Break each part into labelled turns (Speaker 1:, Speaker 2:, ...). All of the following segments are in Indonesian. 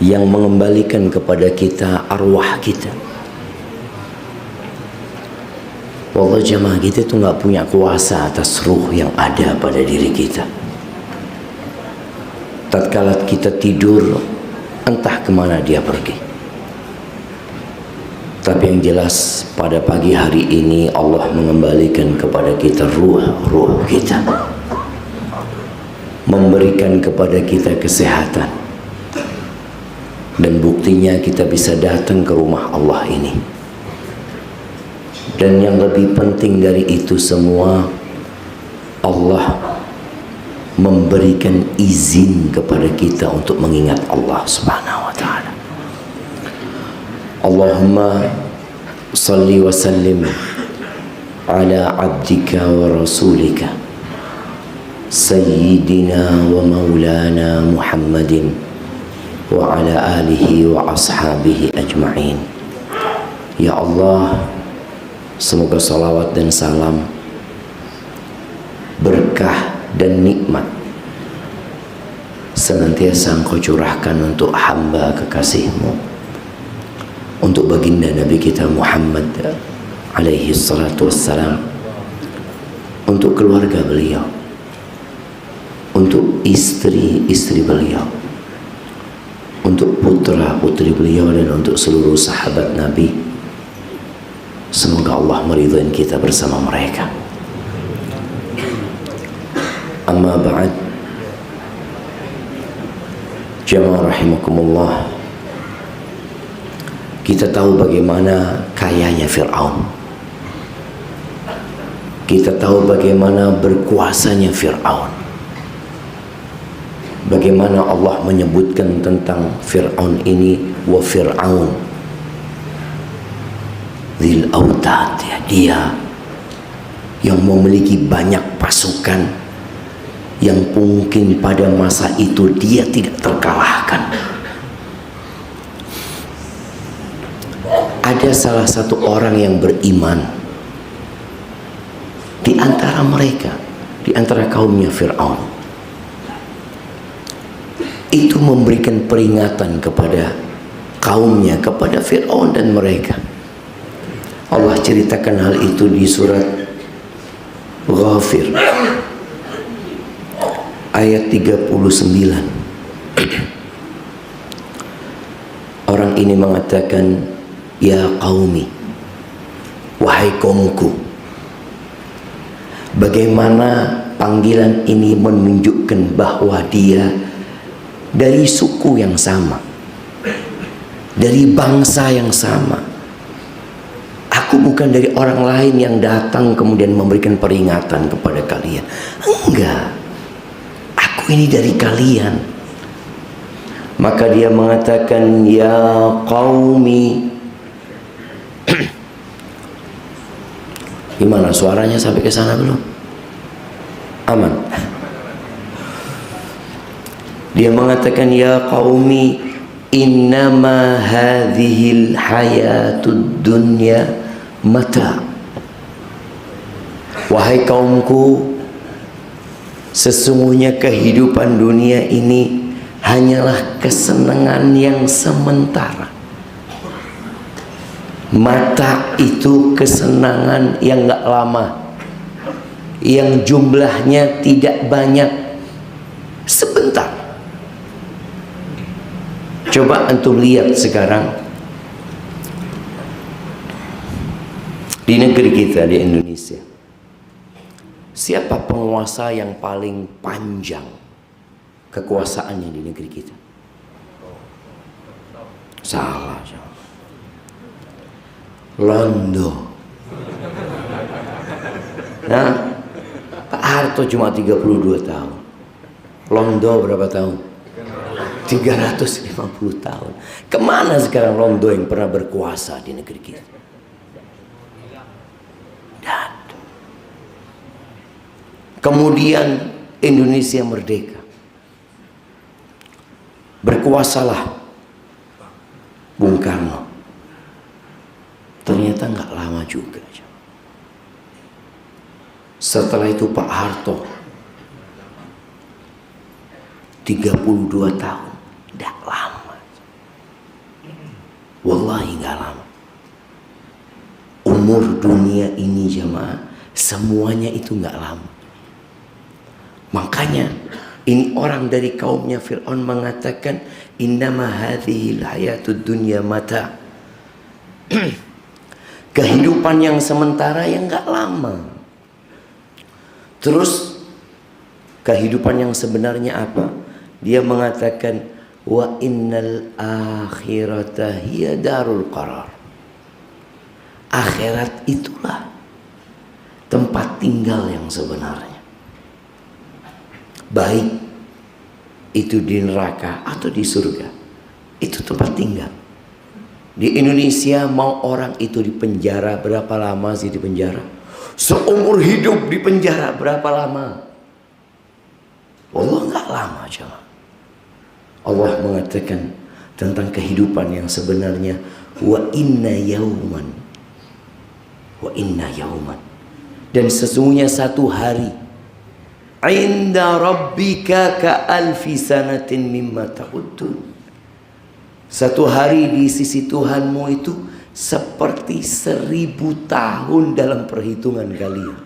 Speaker 1: yang mengembalikan kepada kita arwah kita. Wallah jamaah, kita itu nggak punya kuasa atas ruh yang ada pada diri kita. Tatkala kita tidur, entah kemana dia pergi. Tapi yang jelas pada pagi hari ini Allah mengembalikan kepada kita ruh kita, memberikan kepada kita kesehatan, dan buktinya kita bisa datang ke rumah Allah ini. Dan yang lebih penting dari itu semua, Allah memberikan izin kepada kita untuk mengingat Allah Subhanahu wa ta'ala. Allahumma salli wa sallim ala abdika wa rasulika sayyidina wa maulana Muhammadin wa ala alihi wa ashabihi ajma'in. Ya Allah, semoga salawat dan salam, berkah dan nikmat senantiasa Engkau curahkan untuk hamba kekasih-Mu, untuk baginda Nabi kita Muhammad alaihi salatu wassalam, untuk keluarga beliau, untuk istri-istri beliau, untuk putra-putri beliau, dan untuk seluruh sahabat Nabi. Semoga Allah meridhai kita bersama mereka. Amma ba'd, jamaah rahimakumullah, kita tahu bagaimana kayanya Fir'aun. Kita tahu bagaimana berkuasanya Fir'aun. Bagaimana Allah menyebutkan tentang Fir'aun ini, wa Fir'aun Dzil Autad, ya, dia yang memiliki banyak pasukan yang mungkin pada masa itu dia tidak terkalahkan. Ada salah satu orang yang beriman di antara mereka, di antara kaumnya Fir'aun, itu memberikan peringatan kepada kaumnya, kepada Fir'aun dan mereka. Allah ceritakan hal itu di surat Ghafir ayat 39. Orang ini mengatakan, ya qaumi, wahai kaumku. Bagaimana panggilan ini menunjukkan bahwa dia dari suku yang sama, dari bangsa yang sama. Aku bukan dari orang lain yang datang kemudian memberikan peringatan kepada kalian. Enggak, aku ini dari kalian. Maka dia mengatakan, ya qaumi. Gimana suaranya sampai ke sana belum? Aman. Dia mengatakan, ya qaumi, innama hadhil hayatud dunya mata. Wahai kaumku, sesungguhnya kehidupan dunia ini hanyalah kesenangan yang sementara. Mata itu kesenangan yang gak lama, yang jumlahnya tidak banyak, sebentar. Coba antum lihat sekarang di negeri kita, di Indonesia, siapa penguasa yang paling panjang kekuasaannya di negeri kita? Salah. Londo. Nah, Pak Harto cuma 32 tahun. Londo berapa tahun? 350 tahun. Kemana sekarang Londo yang pernah berkuasa di negeri kita? Dan kemudian Indonesia merdeka. Berkuasalah Bung Karno. Ternyata nggak lama juga. Setelah itu Pak Harto 32 tahun. Tidak lama. Wallahi nggak lama. Umur dunia ini jamaah, semuanya itu nggak lama. Makanya ini orang dari kaumnya Fir'aun mengatakan, innama hadhil hayatud dunya mata. Kehidupan yang sementara yang nggak lama. Terus kehidupan yang sebenarnya apa? Dia mengatakan, wa innal akhirata hiya darul qarar. Akhirat itulah tempat tinggal yang sebenarnya. Baik itu di neraka atau di surga, itu tempat tinggal. Di Indonesia mau orang itu di penjara berapa lama sih di penjara? Seumur hidup di penjara berapa lama? Allah nggak lama cuma. Allah mengatakan tentang kehidupan yang sebenarnya, wa inna yauman. Dan sesungguhnya satu hari inda rabbika ka alfi sanatin mimma ta'udun. Satu hari di sisi Tuhanmu itu seperti 1000 tahun dalam perhitungan kalian.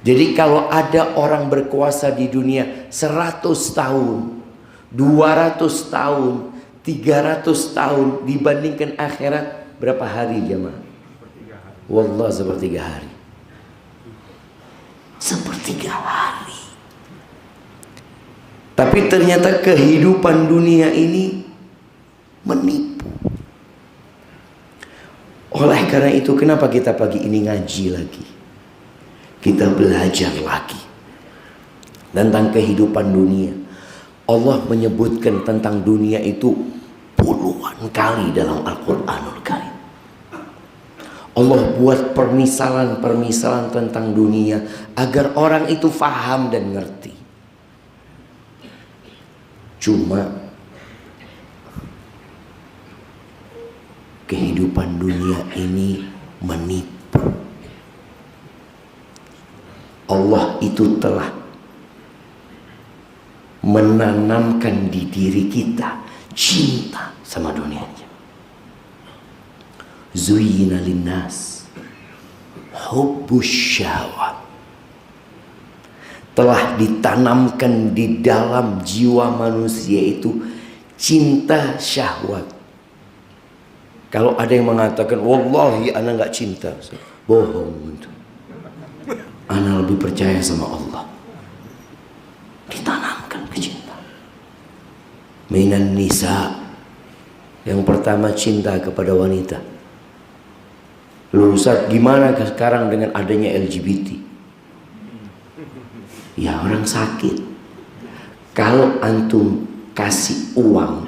Speaker 1: Jadi kalau ada orang berkuasa di dunia 100 tahun, 200 tahun, 300 tahun, dibandingkan akhirat berapa hari jemaah? Wallah sepertiga hari. Sepertiga hari. Tapi ternyata kehidupan dunia ini menipu. Oleh karena itu kenapa kita pagi ini ngaji lagi? Kita belajar lagi tentang kehidupan dunia. Allah menyebutkan tentang dunia itu puluhan kali dalam Al-Quranul Karim. Allah buat permisalan-permisalan tentang dunia agar orang itu faham dan ngerti. Cuma kehidupan dunia ini menipu. Allah itu telah menanamkan di diri kita cinta sama dunia. Zuyyina linnas hubbus syahwat. Telah ditanamkan di dalam jiwa manusia itu cinta syahwat. Kalau ada yang mengatakan wallahi ana enggak cinta, bohong itu. Ana lebih percaya sama Allah. Ditanamkan kecintaan. Minan nisa, yang pertama cinta kepada wanita. Loh Ustaz, gimana sekarang dengan adanya LGBT? Ya orang sakit. Kalau antum kasih uang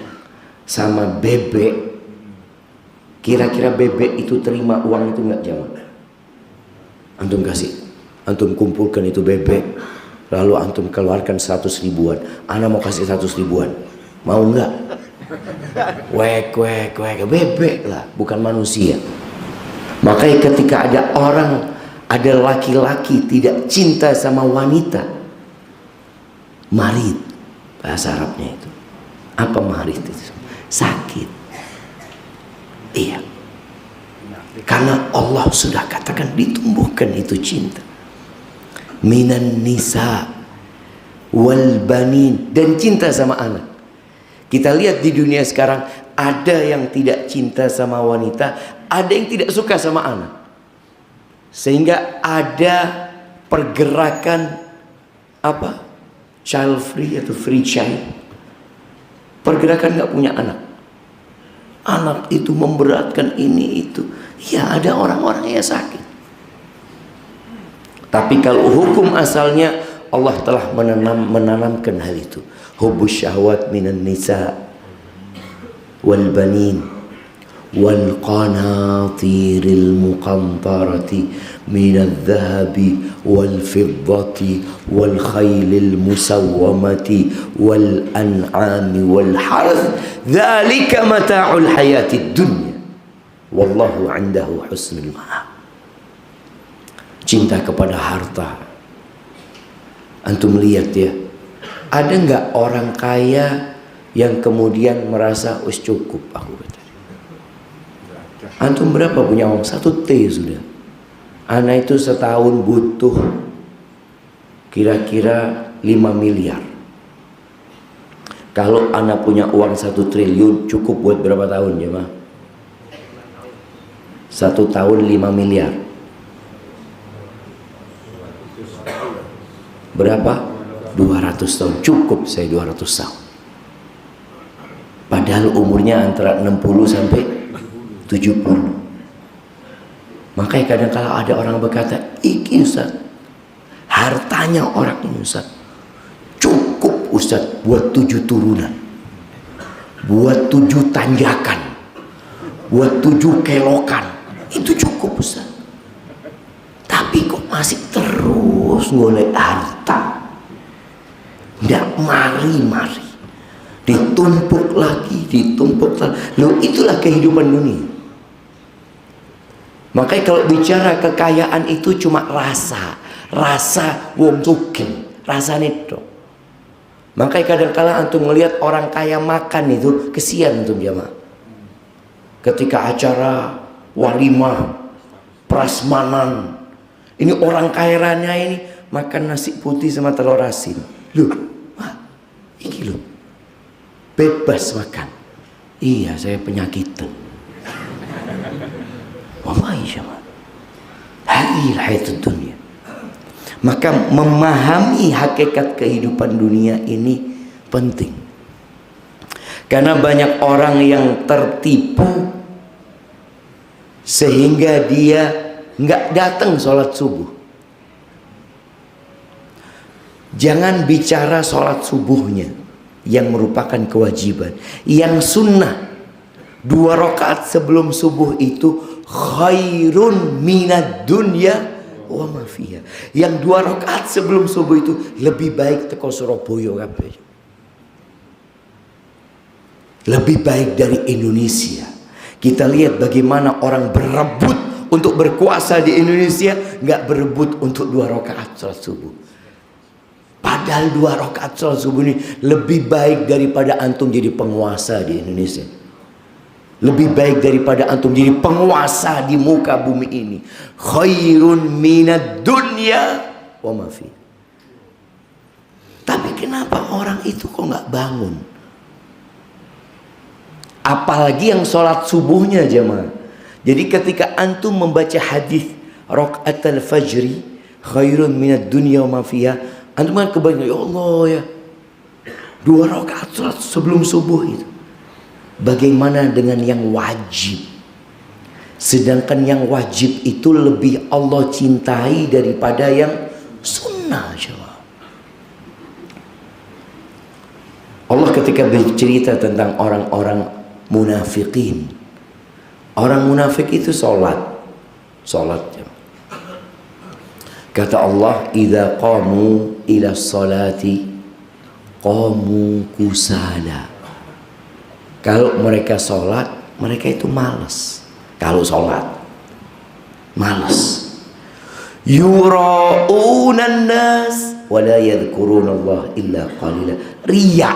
Speaker 1: sama bebek, kira-kira bebek itu terima uang itu enggak jamaah? Antum kasih, antum kumpulkan itu bebek, lalu antum keluarkan 100 ribuan. Ana mau kasih 100 ribuan, mau enggak? Wek, bebek lah, bukan manusia. Makanya ketika ada orang, ada laki-laki tidak cinta sama wanita, marid, bahasa Arabnya itu. Apa marid itu? Sakit. Iya. Karena Allah sudah katakan ditumbuhkan itu cinta. Minan nisa wal banin, dan cinta sama anak. Kita lihat di dunia sekarang, ada yang tidak cinta sama wanita, ada yang tidak suka sama anak. Sehingga ada pergerakan apa? Child free atau free child. Pergerakan nggak punya anak. Anak itu memberatkan ini itu. Ya ada orang-orang yang sakit. Tapi kalau hukum asalnya Allah telah menanamkan hal itu. Hubbus syahwat minan nisa wal banin wal qanatiril muqantarati minadh dhahabi wal fiddati wal khaylil musawwamati wal an'ami wal harth dzalika mata'ul hayatid dunya wallahu 'indahu husnul ma'ab. Cinta kepada harta. Antum lihat ya, ada nggak orang kaya yang kemudian merasa cukup aku kata. Antum berapa punya uang? 1 T sudah. Ana itu setahun butuh kira-kira 5 miliar. Kalau ana punya uang 1 triliun cukup buat berapa tahun ya mah? 1 tahun 5 miliar. Berapa? 200 tahun. Cukup saya 200 tahun. Padahal umurnya antara 60 sampai 70. Makanya kadang kala ada orang berkata, iki Ustaz, hartanya orang ini Ustaz, cukup Ustaz buat 7 turunan, buat 7 tanjakan, buat 7 kelokan. Itu cukup Ustaz. Tapi kok masih terus ngoleh harta. Nggak mari-mari, ditumpuk lagi, ditumpuk lagi. Loh, itulah kehidupan dunia. Makanya kalau bicara kekayaan itu cuma rasa wong sugih, rasane itu. Makanya kadang-kala antum melihat orang kaya makan itu kesian antum jamaah. Ketika acara walimah, prasmanan, ini orang kaya raya ini makan nasi putih sama telur asin. Loh, wah, iki loh, bebas makan. Iya, saya penyakitan. Wallahi jemaah, hadhihi hayatud dunia. Maka memahami hakikat kehidupan dunia ini penting. Karena banyak orang yang tertipu sehingga dia nggak datang sholat subuh. Jangan bicara sholat subuhnya yang merupakan kewajiban. Yang sunnah 2 rakaat sebelum subuh itu khairun minad dunya wa ma fiha. Yang 2 rakaat sebelum subuh itu lebih baik teko Surabaya kabeh. Lebih baik dari Indonesia. Kita lihat bagaimana orang berebut untuk berkuasa di Indonesia, nggak berebut untuk 2 rakaat salat subuh. Padahal 2 rakaat salat subuh ini lebih baik daripada antum jadi penguasa di Indonesia. Lebih baik daripada antum jadi penguasa di muka bumi ini. Khairun minad dunya wa ma fi. Tapi kenapa orang itu kok nggak bangun? Apalagi yang sholat subuhnya jemaah. Jadi ketika antum membaca hadis rakaatul fajri khairun minad dunya wa ma fiha, antum kan kebayang, ya Allah ya, 2 rakaat sholat sebelum subuh itu. Bagaimana dengan yang wajib? Sedangkan yang wajib itu lebih Allah cintai daripada yang sunnah. Allah ketika bercerita tentang orang-orang munafikin, orang munafik itu sholat. Kata Allah, idza qamu ila sholati qamu kusala. Kalau mereka sholat, mereka itu malas. Kalau sholat, malas. Yura'unan nas wa la yadhkurunallah illa qalila. Riya.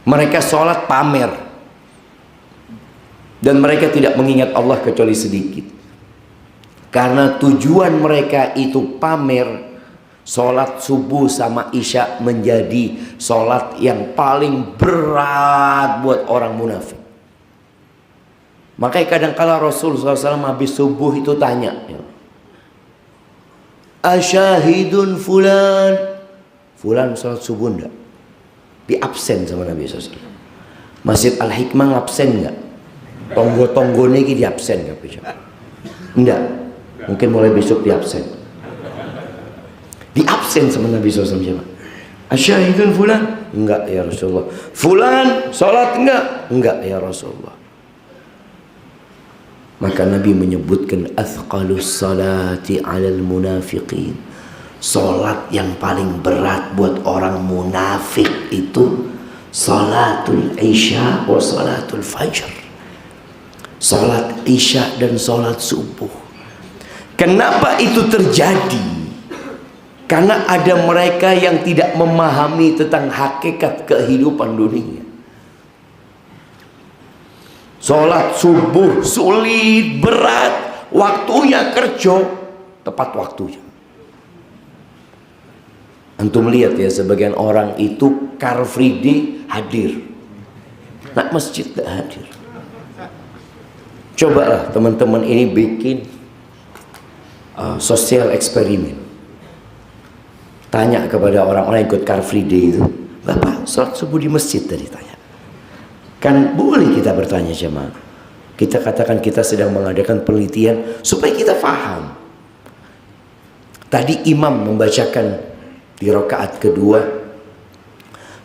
Speaker 1: Mereka sholat pamer. Dan mereka tidak mengingat Allah kecuali sedikit. Karena tujuan mereka itu pamer. Sholat subuh sama isya menjadi sholat yang paling berat buat orang munafik. Makanya kadang-kala Rasul SAW habis subuh itu tanya, asyahidun fulan, fulan sholat subuh enggak? Di absen sama Nabi SAW. Masjid Al-Hikmah ngabsen enggak? Tonggo-tonggo ini di absen enggak? Mungkin mulai besok di absen. Di absen sama Nabi SAW. Asyahidun fulan? Enggak ya Rasulullah. Fulan sholat enggak? Enggak ya Rasulullah. Maka Nabi menyebutkan athqalus salati alal munafiqin. Sholat yang paling berat buat orang munafik itu salatul isya wa salatul fajr. Sholat isya dan sholat subuh. Kenapa itu terjadi? Karena ada mereka yang tidak memahami tentang hakikat kehidupan dunia. Sholat subuh sulit, berat, waktunya kerja, tepat waktunya. Antum lihat ya, sebagian orang itu Car Free Day hadir, nak masjid tak hadir. Cobalah teman-teman ini bikin sosial eksperimen. Tanya kepada orang-orang yang ikut Car Free Day itu, Bapak sholat subuh di masjid tadi, tanya. Kan boleh kita bertanya jemaah. Kita katakan kita sedang mengadakan penelitian supaya kita faham. Tadi imam membacakan di rakaat kedua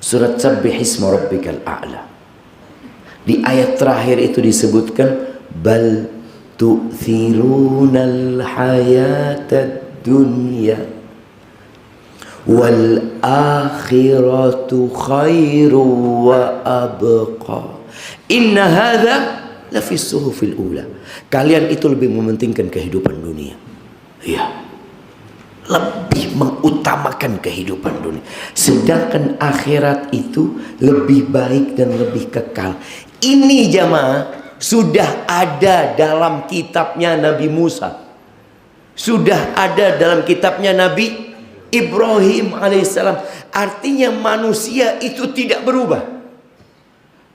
Speaker 1: surat Sabbihisma Rabbikal A'la. Di ayat terakhir itu disebutkan bal tu'thirunal hayatad dunya wal akhiratu khairu wa abqa. Inna hadza la fi suhufil ula. Kalian itu lebih mementingkan kehidupan dunia. Iya. Lebih mengutamakan kehidupan dunia. Sedangkan akhirat itu lebih baik dan lebih kekal. Ini jamaah sudah ada dalam kitabnya Nabi Musa. Sudah ada dalam kitabnya Nabi Ibrahim alaihissalam. Artinya manusia itu tidak berubah.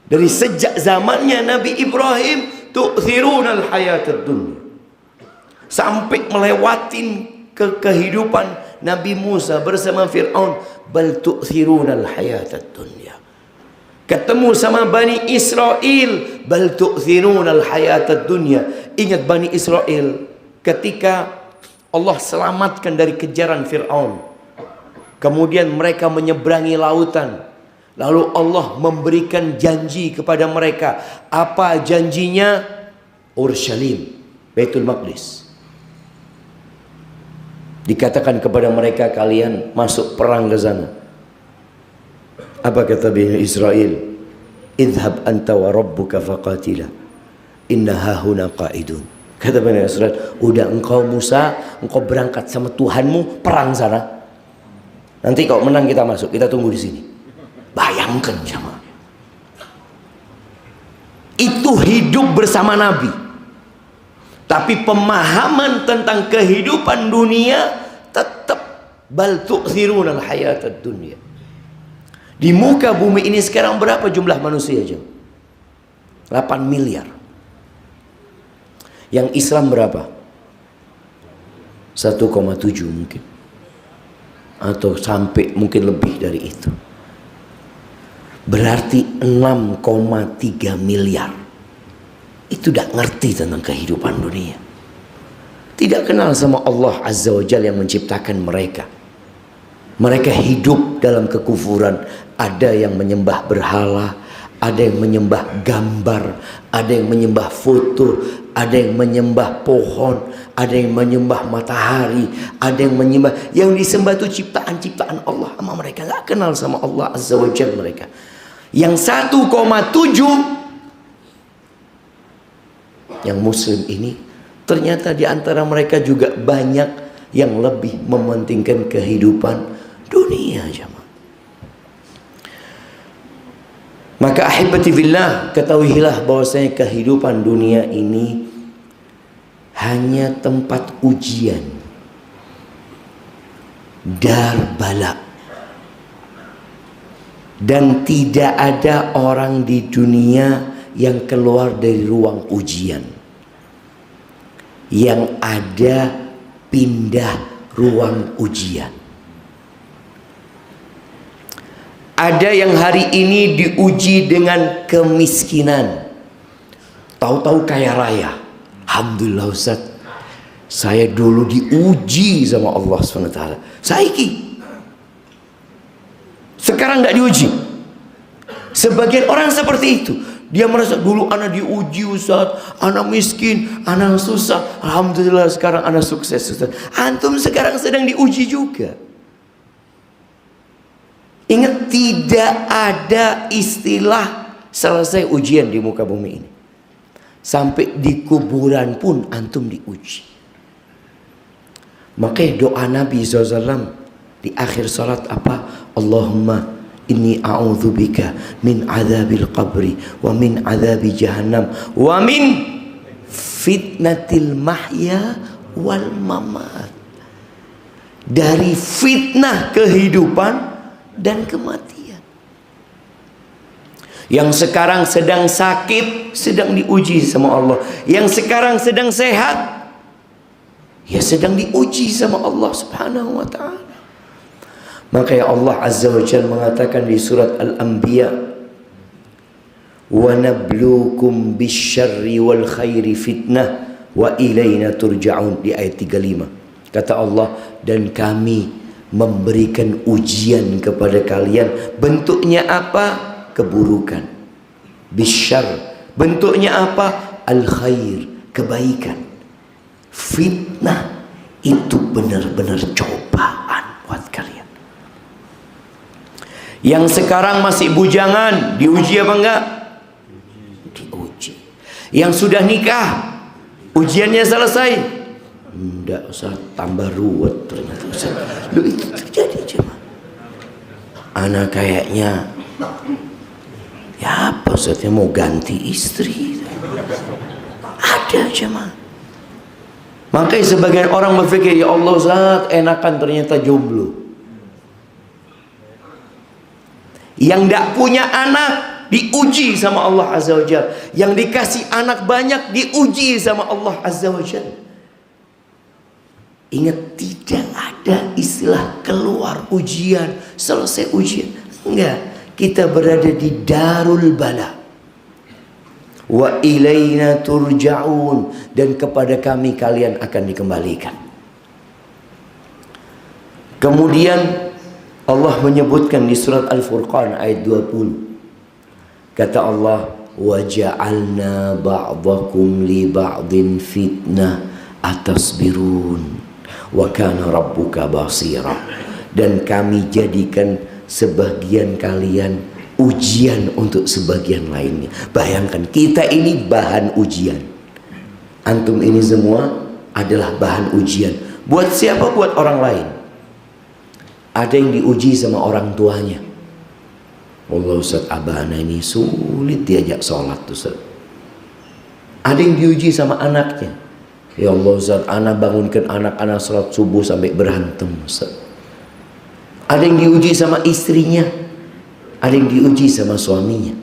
Speaker 1: Dari sejak zamannya Nabi Ibrahim, tu'thirunal hayatad dunya, sampai melewatin ke kehidupan Nabi Musa bersama Fir'aun, bal tu'thirunal hayatad dunya. Ketemu sama Bani Israel, bal tu'thirunal hayatad dunya. Ingat Bani Israel ketika Allah selamatkan dari kejaran Fir'aun, kemudian mereka menyeberangi lautan, lalu Allah memberikan janji kepada mereka. Apa janjinya? Urshalim, Baitul Maqdis. Dikatakan kepada mereka, kalian masuk perang ke sana. Apa kata Bani Israel? Idhab anta wa rabbuka faqatila inna hahuna qa'idun. Kata Bani Israel, udah engkau Musa, engkau berangkat sama Tuhanmu perang sana. Nanti kalau menang kita masuk, kita tunggu di sini. Bayangkan jemaah. Itu hidup bersama Nabi. Tapi pemahaman tentang kehidupan dunia tetap bal tu'thirunal hayatad dunya. Di muka bumi ini sekarang berapa jumlah manusia aja? 8 miliar. Yang Islam berapa? 1,7 mungkin. Atau sampai mungkin lebih dari itu. Berarti 6,3 miliar. Itu tidak ngerti tentang kehidupan dunia. Tidak kenal sama Allah Azza wa Jalla yang menciptakan mereka. Mereka hidup dalam kekufuran. Ada yang menyembah berhala, ada yang menyembah gambar, ada yang menyembah foto, ada yang menyembah pohon, ada yang menyembah matahari, ada yang menyembah, yang disembah itu ciptaan-ciptaan Allah. Sama mereka nggak kenal sama Allah Azza wa Jalla mereka. Yang 1,7 yang muslim ini, ternyata di antara mereka juga banyak yang lebih mementingkan kehidupan dunia jemaah. Maka ahibati fillah, ketahuilah bahwasanya kehidupan dunia ini hanya tempat ujian, dar bala. Dan tidak ada orang di dunia yang keluar dari ruang ujian. Yang ada pindah ruang ujian. Ada yang hari ini diuji dengan kemiskinan, tahu-tahu kaya raya. Alhamdulillah Ustaz, saya dulu diuji sama Allah SWT. Saiki sekarang nggak diuji. Sebagian orang seperti itu. Dia merasa dulu anak diuji Ustaz, anak miskin, anak susah. Alhamdulillah sekarang anak sukses Ustaz. Antum sekarang sedang diuji juga. Ingat, tidak ada istilah selesai ujian di muka bumi ini. Sampai di kuburan pun antum diuji. Makanya doa Nabi SAW di akhir salat apa? Allahumma inni a'udzubika min adzabil qabri wa min adzabi jahannam wa min fitnatil mahya wal mamat. Dari fitnah kehidupan dan kematian. Yang sekarang sedang sakit sedang diuji sama Allah. Yang sekarang sedang sehat ya sedang diuji sama Allah Subhanahu wa ta'ala. Maka ya Allah Azza wa Jalla mengatakan di surat Al-Anbiya, wa nabluukum bisyarri wal khairi fitnah wa ilaina turja'un, di ayat 35. Kata Allah, dan kami memberikan ujian kepada kalian. Bentuknya apa? Keburukan. Bisyarr, bentuknya apa? Al khair, kebaikan. Fitnah itu benar-benar cobaan buat kalian. Yang sekarang masih bujangan, diuji apa enggak? Diuji. Yang sudah nikah, ujiannya selesai. Enggak usah tambah ruwet ternyata. Loh, itu terjadi cuma. Anak kayaknya ya apa Ustaznya mau ganti istri. Ada cuma. Makanya sebagian orang berpikir, ya Allah Ustaz, enakan ternyata jomblo. Yang tidak punya anak diuji sama Allah Azza wa Jalla. Yang dikasih anak banyak diuji sama Allah Azza wa Jalla. Ingat, tidak ada istilah keluar ujian, selesai ujian. Enggak, kita berada di darul bala. Wa ilaina turja'un, dan kepada kami kalian akan dikembalikan. Kemudian Allah menyebutkan di surat Al-Furqan ayat 20. Kata Allah, wa ja'alna ba'dakum li ba'din fitnah atasbirun wa kana rabbuka basira. Dan kami jadikan sebagian kalian ujian untuk sebagian lainnya. Bayangkan, kita ini bahan ujian. Antum ini semua adalah bahan ujian. Buat siapa? Buat orang lain. Ada yang diuji sama orang tuanya. Allah Ustaz, abah anak ini sulit diajak sholat Ustaz. Ada yang diuji sama anaknya. Ya Allah Ustaz, anak bangunkan anak-anak sholat subuh sampai berantem Ustaz. Ada yang diuji sama istrinya. Ada yang diuji sama suaminya.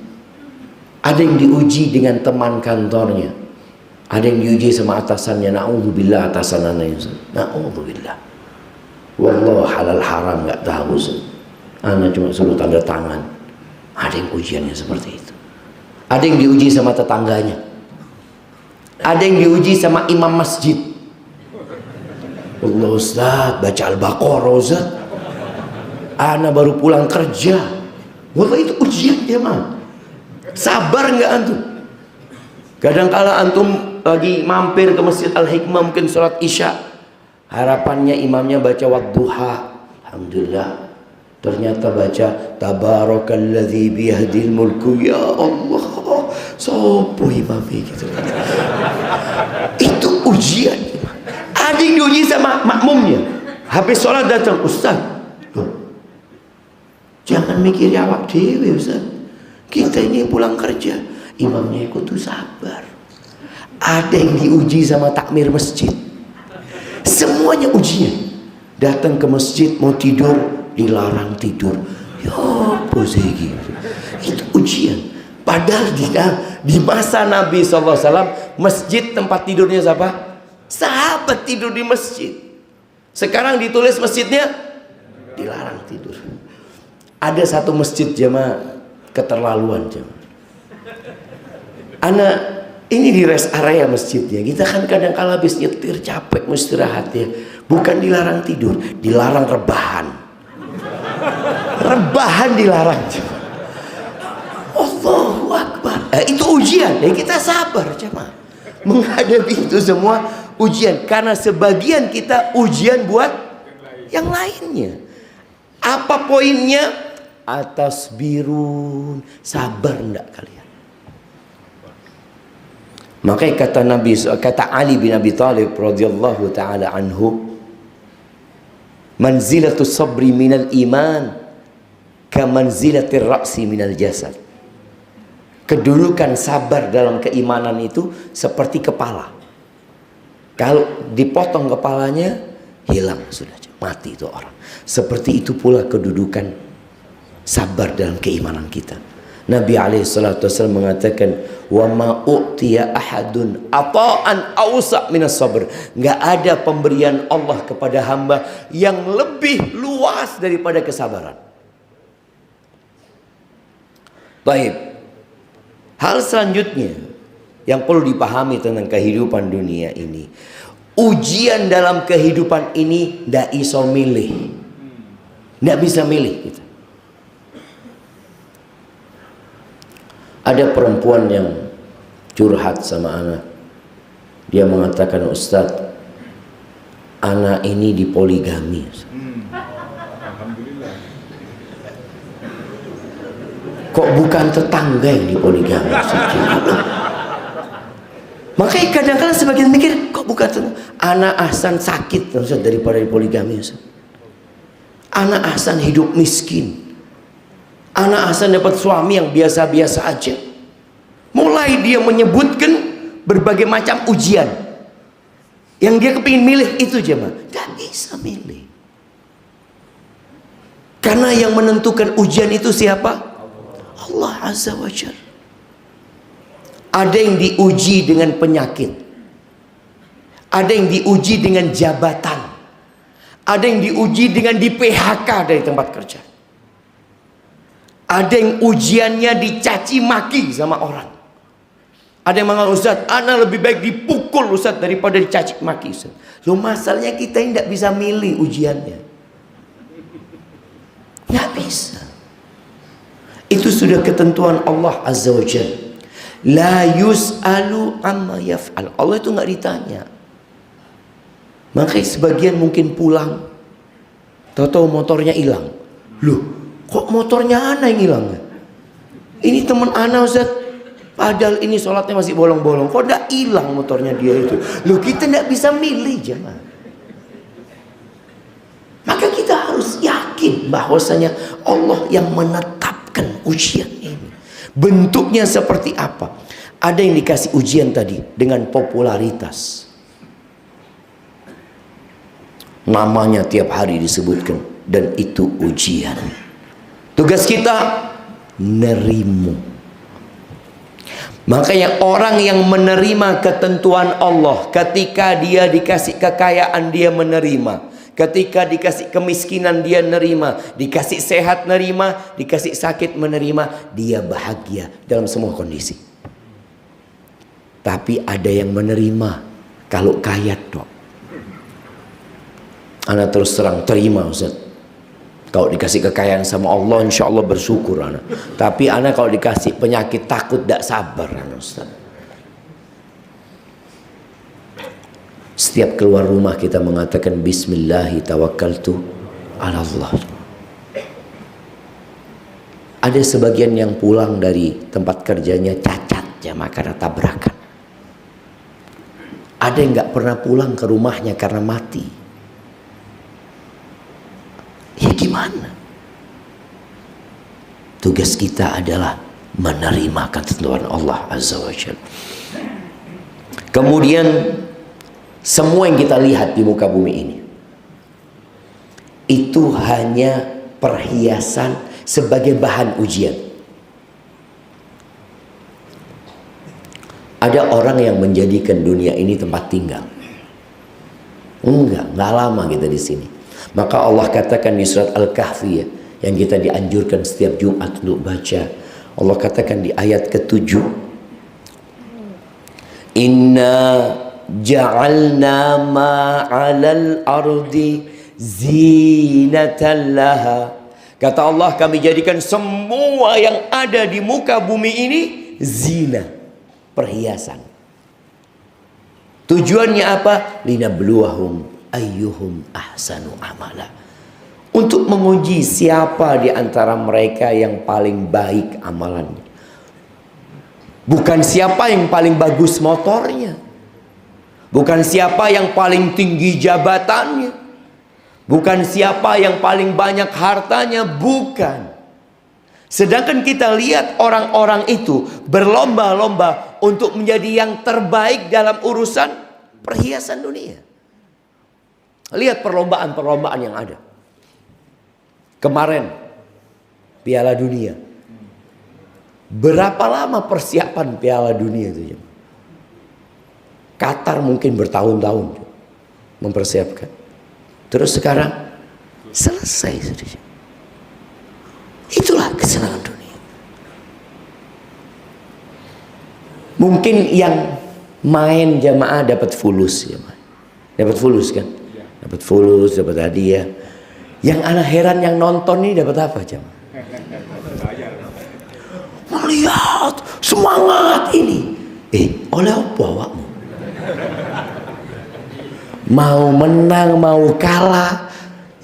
Speaker 1: Ada yang diuji dengan teman kantornya. Ada yang diuji sama atasannya. Na'udzubillah, atasan anaknya Ustaz. Na'udzubillah. Wallah halal haram nggak tahu Ustaz. Anak cuma suruh tanda tangan. Ada yang ujiannya seperti itu. Ada yang diuji sama tetangganya. Ada yang diuji sama imam masjid. Allah Ustaz, baca Al-Baqarah Ustaz. Anak baru pulang kerja. Wallah itu ujian dia mah. Sabar nggak antum? Kadang-kala antum lagi mampir ke Masjid Al-Hikmah mungkin sholat Isya. Harapannya imamnya baca wadduha. Alhamdulillah. Ternyata baca tabarakalladzi biyahdil mulku. Ya Allah, sopo imamnya gitu. Itu ujian. Ada yang diuji sama makmumnya. Habis sholat datang, Ustaz, jangan mikir awak dewe Ustaz. Kita ini pulang kerja. Imamnya ikut tuh sabar. Ada yang diuji sama takmir masjid. Semuanya ujian. Datang ke masjid mau tidur, dilarang tidur. Ya apa sih gitu. Itu ujian. Padahal di masa Nabi SAW, masjid tempat tidurnya siapa? Sahabat tidur di masjid. Sekarang ditulis masjidnya dilarang tidur. Ada satu masjid jemaah keterlaluan jemaah. Anak ini di rest area masjidnya. Kita kan kadang-kala habis nyetir capek mau istirahat ya. Bukan dilarang tidur, dilarang rebahan. Rebahan dilarang. Allahu Akbar. Itu ujian. Ya kita sabar jemaah. Menghadapi itu semua ujian. Karena sebagian kita ujian buat yang lainnya. Apa poinnya? Atas birun. Sabar enggak kalian? Makanya kata Ali bin Abi Thalib radhiyallahu taala anhu, manzilatus sabri minal iman kamanzilatir ra'si minal jasad. Kedudukan sabar dalam keimanan itu seperti kepala. Kalau dipotong kepalanya, hilang sudah, mati itu orang. Seperti itu pula kedudukan sabar dalam keimanan kita. Nabi SAW mengatakan, wa ma u'tiya ahadun ata'an awsa' minas sabr. Nggak ada pemberian Allah kepada hamba yang lebih luas daripada kesabaran. Baik. Hal selanjutnya yang perlu dipahami tentang kehidupan dunia ini, ujian dalam kehidupan ini nggak iso milih, nggak bisa milih kita. Ada perempuan yang curhat sama anak. Dia mengatakan, Ustadz, anak ini dipoligami.
Speaker 2: Alhamdulillah.
Speaker 1: Kok bukan tetangga yang dipoligami? Makanya kadang-kadang sebagian mikir, kok bukan tetangga? Anak Ahsan sakit Ustadz daripada dipoligami. Ustadz. Anak Ahsan hidup miskin. Anak Ahsan dapat suami yang biasa-biasa aja. Mulai dia menyebutkan berbagai macam ujian. Yang dia kepingin milih itu jemaah. Gak bisa milih. Karena yang menentukan ujian itu siapa? Allah Azza wa Jalla. Ada yang diuji dengan penyakit. Ada yang diuji dengan jabatan. Ada yang diuji dengan di PHK dari tempat kerja. Ada yang ujiannya dicaci maki sama orang. Ada yang mengatakan, Ustaz, anak lebih baik dipukul Ustaz daripada dicaci maki Ustaz. Loh, masalahnya kita ini tidak bisa milih ujiannya. Tidak bisa. Itu sudah ketentuan Allah Azza wa Jalla. La yus'alu amma yaf'al. Allah itu nggak ditanya. Makanya sebagian mungkin pulang, tahu-tahu motornya hilang. Loh, kok motornya ana yang hilang? Ini teman ana Ustaz. Padahal ini sholatnya masih bolong-bolong. Kok tidak hilang motornya dia itu? Loh, kita tidak bisa milih jemaah. Maka kita harus yakin bahwasanya Allah yang menetapkan ujian ini. Bentuknya seperti apa? Ada yang dikasih ujian tadi dengan popularitas. Namanya tiap hari disebutkan. Dan itu ujian. Tugas kita nerimo. Makanya orang yang menerima ketentuan Allah, ketika dia dikasih kekayaan dia menerima, ketika dikasih kemiskinan dia menerima, dikasih sehat menerima, dikasih sakit menerima, dia bahagia dalam semua kondisi. Tapi ada yang menerima kalau kaya dok. Anak terus terang terima Ustaz. Kalau dikasih kekayaan sama Allah, insya Allah bersyukur anak. Tapi anak kalau dikasih penyakit takut tidak sabar anak Ustaz. Setiap keluar rumah kita mengatakan Bismillahi tawakkaltu ala Allah. Ada sebagian yang pulang dari tempat kerjanya cacat jamaah karena tabrakan. Ada yang nggak pernah pulang ke rumahnya karena mati. Ya gimana? Tugas kita adalah menerima ketentuan Allah Azza wa Jalla. Kemudian semua yang kita lihat di muka bumi ini itu hanya perhiasan sebagai bahan ujian. Ada orang yang menjadikan dunia ini tempat tinggal. Enggak lama kita di sini. Maka Allah katakan di surat Al-Kahfi ya, yang kita dianjurkan setiap Jumat untuk baca. Allah katakan di ayat ke-7, Inna ja'alna ma'alal ardi zinatan laha. Kata Allah, kami jadikan semua yang ada di muka bumi ini zina, perhiasan. Tujuannya apa? Linabluwahum ayyuhum ahsanu amala. Untuk menguji siapa di antara mereka yang paling baik amalannya. Bukan siapa yang paling bagus motornya. Bukan siapa yang paling tinggi jabatannya. Bukan siapa yang paling banyak hartanya. Bukan. Sedangkan kita lihat orang-orang itu berlomba-lomba untuk menjadi yang terbaik dalam urusan perhiasan dunia. Lihat perlombaan-perlombaan yang ada. Kemarin Piala Dunia. Berapa lama persiapan Piala Dunia itu? Qatar mungkin bertahun-tahun mempersiapkan. Terus sekarang selesai sudah. Itulah kesenangan dunia. Mungkin yang main jamaah dapat fulus ya, dapat fulus kan? Dapat fulus, dapat hadiah. Yang anak heran yang nonton ini dapat apa jamaah? Melihat semangat ini. Oleh apa awakmu? Mau menang, mau kalah.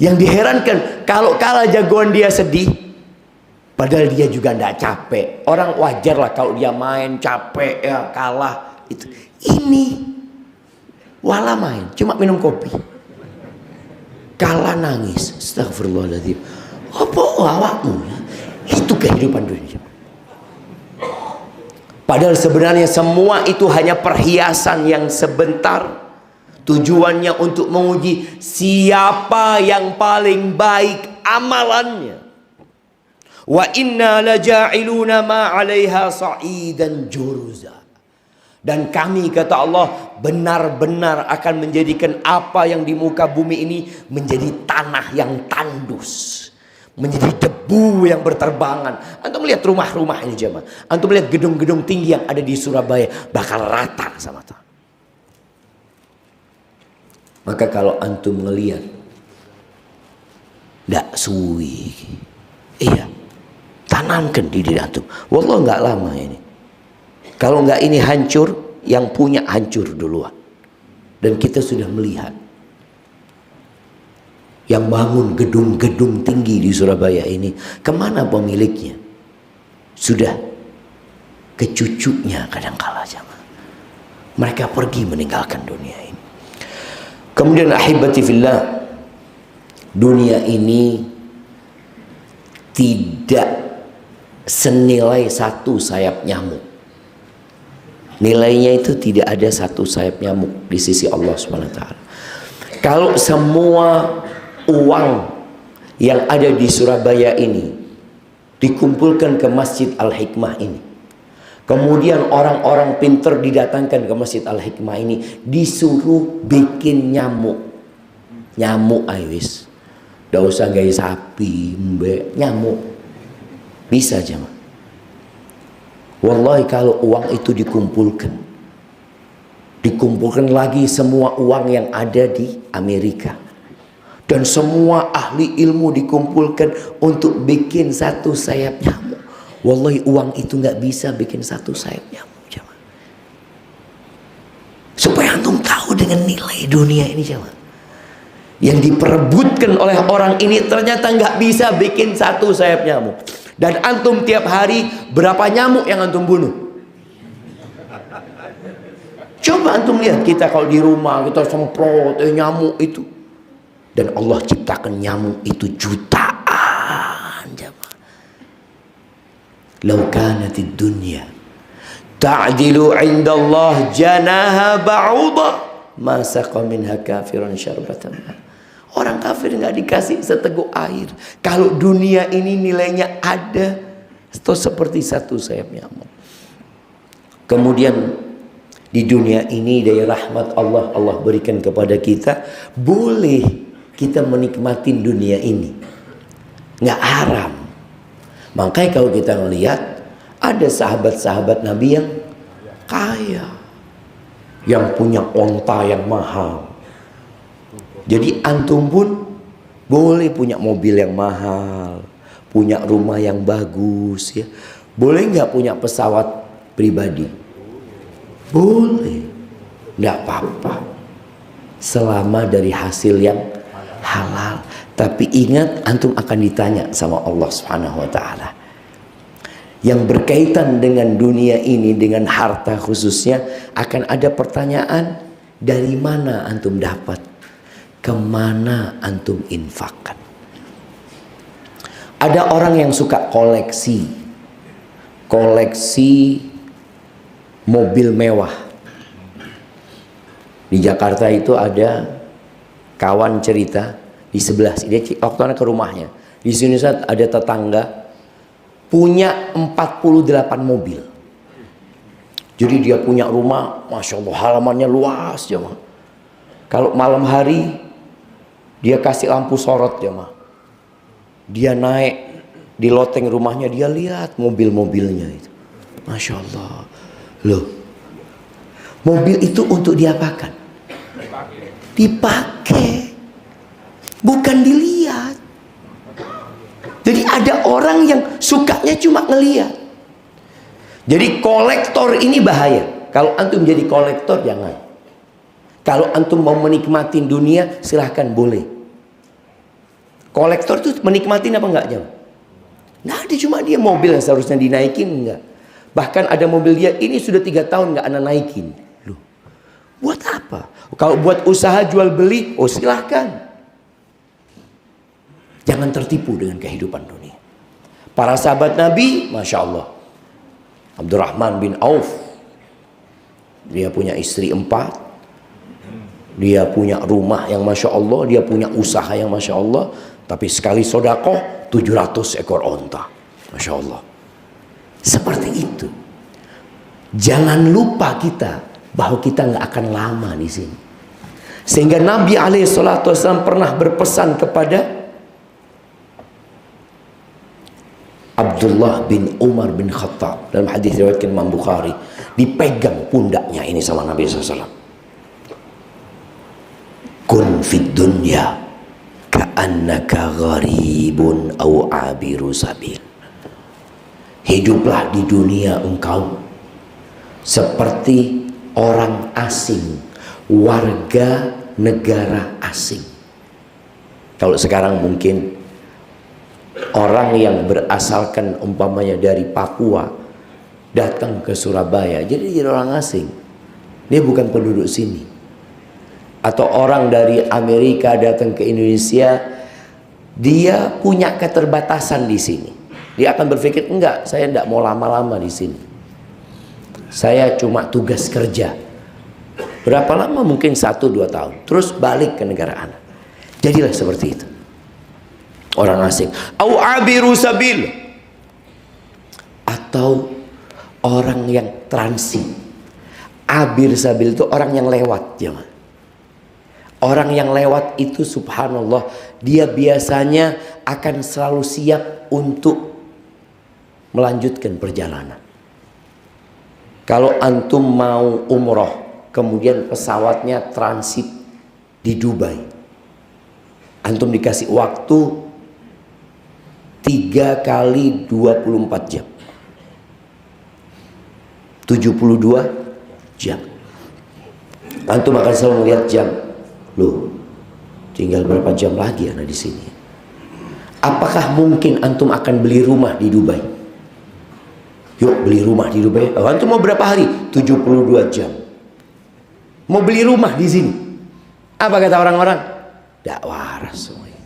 Speaker 1: Yang diherankan, kalau kalah jagoan dia sedih. Padahal dia juga tidak capek. Orang wajar lah kalau dia main capek ya kalah. Ini wala main, cuma minum kopi. Kalah nangis. Astagfirullahaladzim. Apa awakmu? Itu kehidupan dunia. Padahal sebenarnya semua itu hanya perhiasan yang sebentar. Tujuannya untuk menguji siapa yang paling baik amalannya. Wa inna laja'iluna ma 'alaiha sa'idan juruza. Dan kami, kata Allah, benar-benar akan menjadikan apa yang di muka bumi ini menjadi tanah yang tandus, menjadi debu yang berterbangan. Antum lihat rumah-rumah ini jemaah. Antum lihat gedung-gedung tinggi yang ada di Surabaya bakal rata sama tanah. Maka kalau antum ngelihat ndak suwi, iya, tanamkan di diri antum. Wallah nggak lama ini. Kalau nggak ini hancur, yang punya hancur duluan. Dan kita sudah melihat yang bangun gedung-gedung tinggi di Surabaya ini, kemana pemiliknya? Sudah ke cucunya kadang-kala jamaah. Mereka pergi meninggalkan dunia ini. Kemudian ahibati fillah, dunia ini tidak senilai satu sayap nyamuk. Nilainya itu tidak ada satu sayap nyamuk di sisi Allah SWT. Kalau semua uang yang ada di Surabaya ini dikumpulkan ke Masjid Al-Hikmah ini, kemudian orang-orang pinter didatangkan ke Masjid Al-Hikmah ini, disuruh bikin nyamuk. Nyamuk ayus. Tidak usah gaya sapi, mbek, nyamuk. Bisa jemaah. Wallahi kalau uang itu dikumpulkan lagi semua uang yang ada di Amerika, dan semua ahli ilmu dikumpulkan untuk bikin satu sayap nyamuk. Wallahi uang itu nggak bisa bikin satu sayap nyamuk jemaah. Supaya antum tahu dengan nilai dunia ini jemaah, yang diperebutkan oleh orang ini ternyata nggak bisa bikin satu sayap nyamuk. Dan antum tiap hari berapa nyamuk yang antum bunuh? Coba antum lihat, kita kalau di rumah kita semprot nyamuk itu, dan Allah ciptakan nyamuk itu jutaan jemaah. Lau kanatid dunya ta'dilu 'inda Allah janaha ba'udah ma saqa minha kafirun syarbatan. Orang kafir nggak dikasih seteguk air. Kalau dunia ini nilainya ada, itu seperti satu sayap nyamuk. Kemudian di dunia ini dari rahmat Allah, Allah berikan kepada kita, boleh kita menikmati dunia ini, nggak haram. Makanya kalau kita melihat ada sahabat-sahabat Nabi yang kaya, yang punya onta yang mahal. Jadi antum pun boleh punya mobil yang mahal, punya rumah yang bagus ya. Boleh nggak punya pesawat pribadi? Boleh, nggak apa-apa, selama dari hasil yang halal. Tapi ingat, antum akan ditanya sama Allah Subhanahu wa Ta'ala. Yang berkaitan dengan dunia ini, dengan harta khususnya, akan ada pertanyaan, dari mana antum dapat? Kemana antum infakkan? Ada orang yang suka koleksi mobil mewah. Di Jakarta itu ada kawan cerita di sebelah, dia waktu anak ke rumahnya. Di sini ada tetangga punya 48 mobil. Jadi dia punya rumah, masya Allah halamannya luas jemaah. Kalau malam hari dia kasih lampu sorot jemaah. Dia naik di loteng rumahnya, dia lihat mobil-mobilnya itu. Masya Allah. Loh, mobil itu untuk diapakan? Dipakai, bukan dilihat. Jadi ada orang yang sukanya cuma ngelihat. Jadi kolektor ini bahaya. Kalau antum jadi kolektor jangan. Kalau antum mau menikmati dunia silahkan, boleh. Kolektor itu menikmatin apa enggak jam? Nah, ada cuma dia mobil yang seharusnya dinaikin enggak. Bahkan ada mobil dia ini sudah 3 tahun enggak ana naikin. Loh, buat apa? Kalau buat usaha jual beli, oh silahkan. Jangan tertipu dengan kehidupan dunia. Para sahabat Nabi, masya Allah. Abdurrahman bin Auf, dia punya istri 4, dia punya rumah yang masya Allah, dia punya usaha yang masya Allah, tapi sekali sodakoh 700 ekor onta, masya Allah. Seperti itu. Jangan lupa kita bahwa kita nggak akan lama di sini. Sehingga Nabi SAW pernah berpesan kepada Abdullah bin Umar bin Khattab dalam hadis riwayat Imam Bukhari, dipegang pundaknya ini sama Nabi SAW. Kun fid dunya ka'annaka gharibun aw abiru sabil. Hiduplah di dunia engkau seperti orang asing, warga negara asing. Kalau sekarang mungkin orang yang berasalkan umpamanya dari Papua datang ke Surabaya, jadi orang asing, dia bukan penduduk sini. Atau orang dari Amerika datang ke Indonesia, dia punya keterbatasan di sini. Dia akan berpikir, enggak, saya tidak mau lama-lama di sini. Saya cuma tugas kerja. Berapa lama? Mungkin 1-2 tahun. Terus balik ke negara anak. Jadilah seperti itu. Orang asing. Au abiru sabil. Atau orang yang transit. Abir sabil itu orang yang lewat, jangan. Orang yang lewat itu subhanallah, dia biasanya akan selalu siap untuk melanjutkan perjalanan. Kalau antum mau umroh, kemudian pesawatnya transit di Dubai, antum dikasih waktu 3 kali 24 jam, 72 jam. Antum akan selalu melihat jam. Loh, tinggal berapa jam lagi ada di sini? Apakah mungkin antum akan beli rumah di Dubai? Yuk beli rumah di Dubai. Oh, antum mau berapa hari? 72 jam. Mau beli rumah di sini. Apa kata orang-orang? Tidak waras semuanya.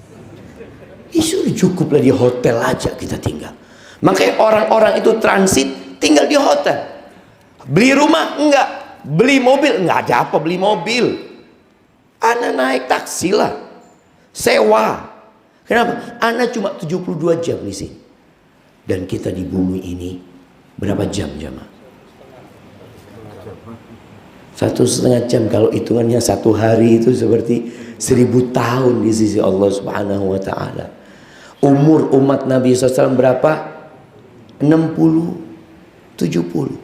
Speaker 1: Sudah cukuplah di hotel aja kita tinggal. Makanya orang-orang itu transit tinggal di hotel. Beli rumah? Enggak. Beli mobil? Enggak ada apa beli mobil. Ana naik taksi lah, sewa. Kenapa? Ana cuma 72 jam di sini. Dan kita di bumi ini berapa jam jamaah? 1,5 jam. Kalau hitungannya 1 hari itu seperti 1000 tahun di sisi Allah Subhanahu wa Ta'ala. Umur umat Nabi SAW berapa? 60, 70.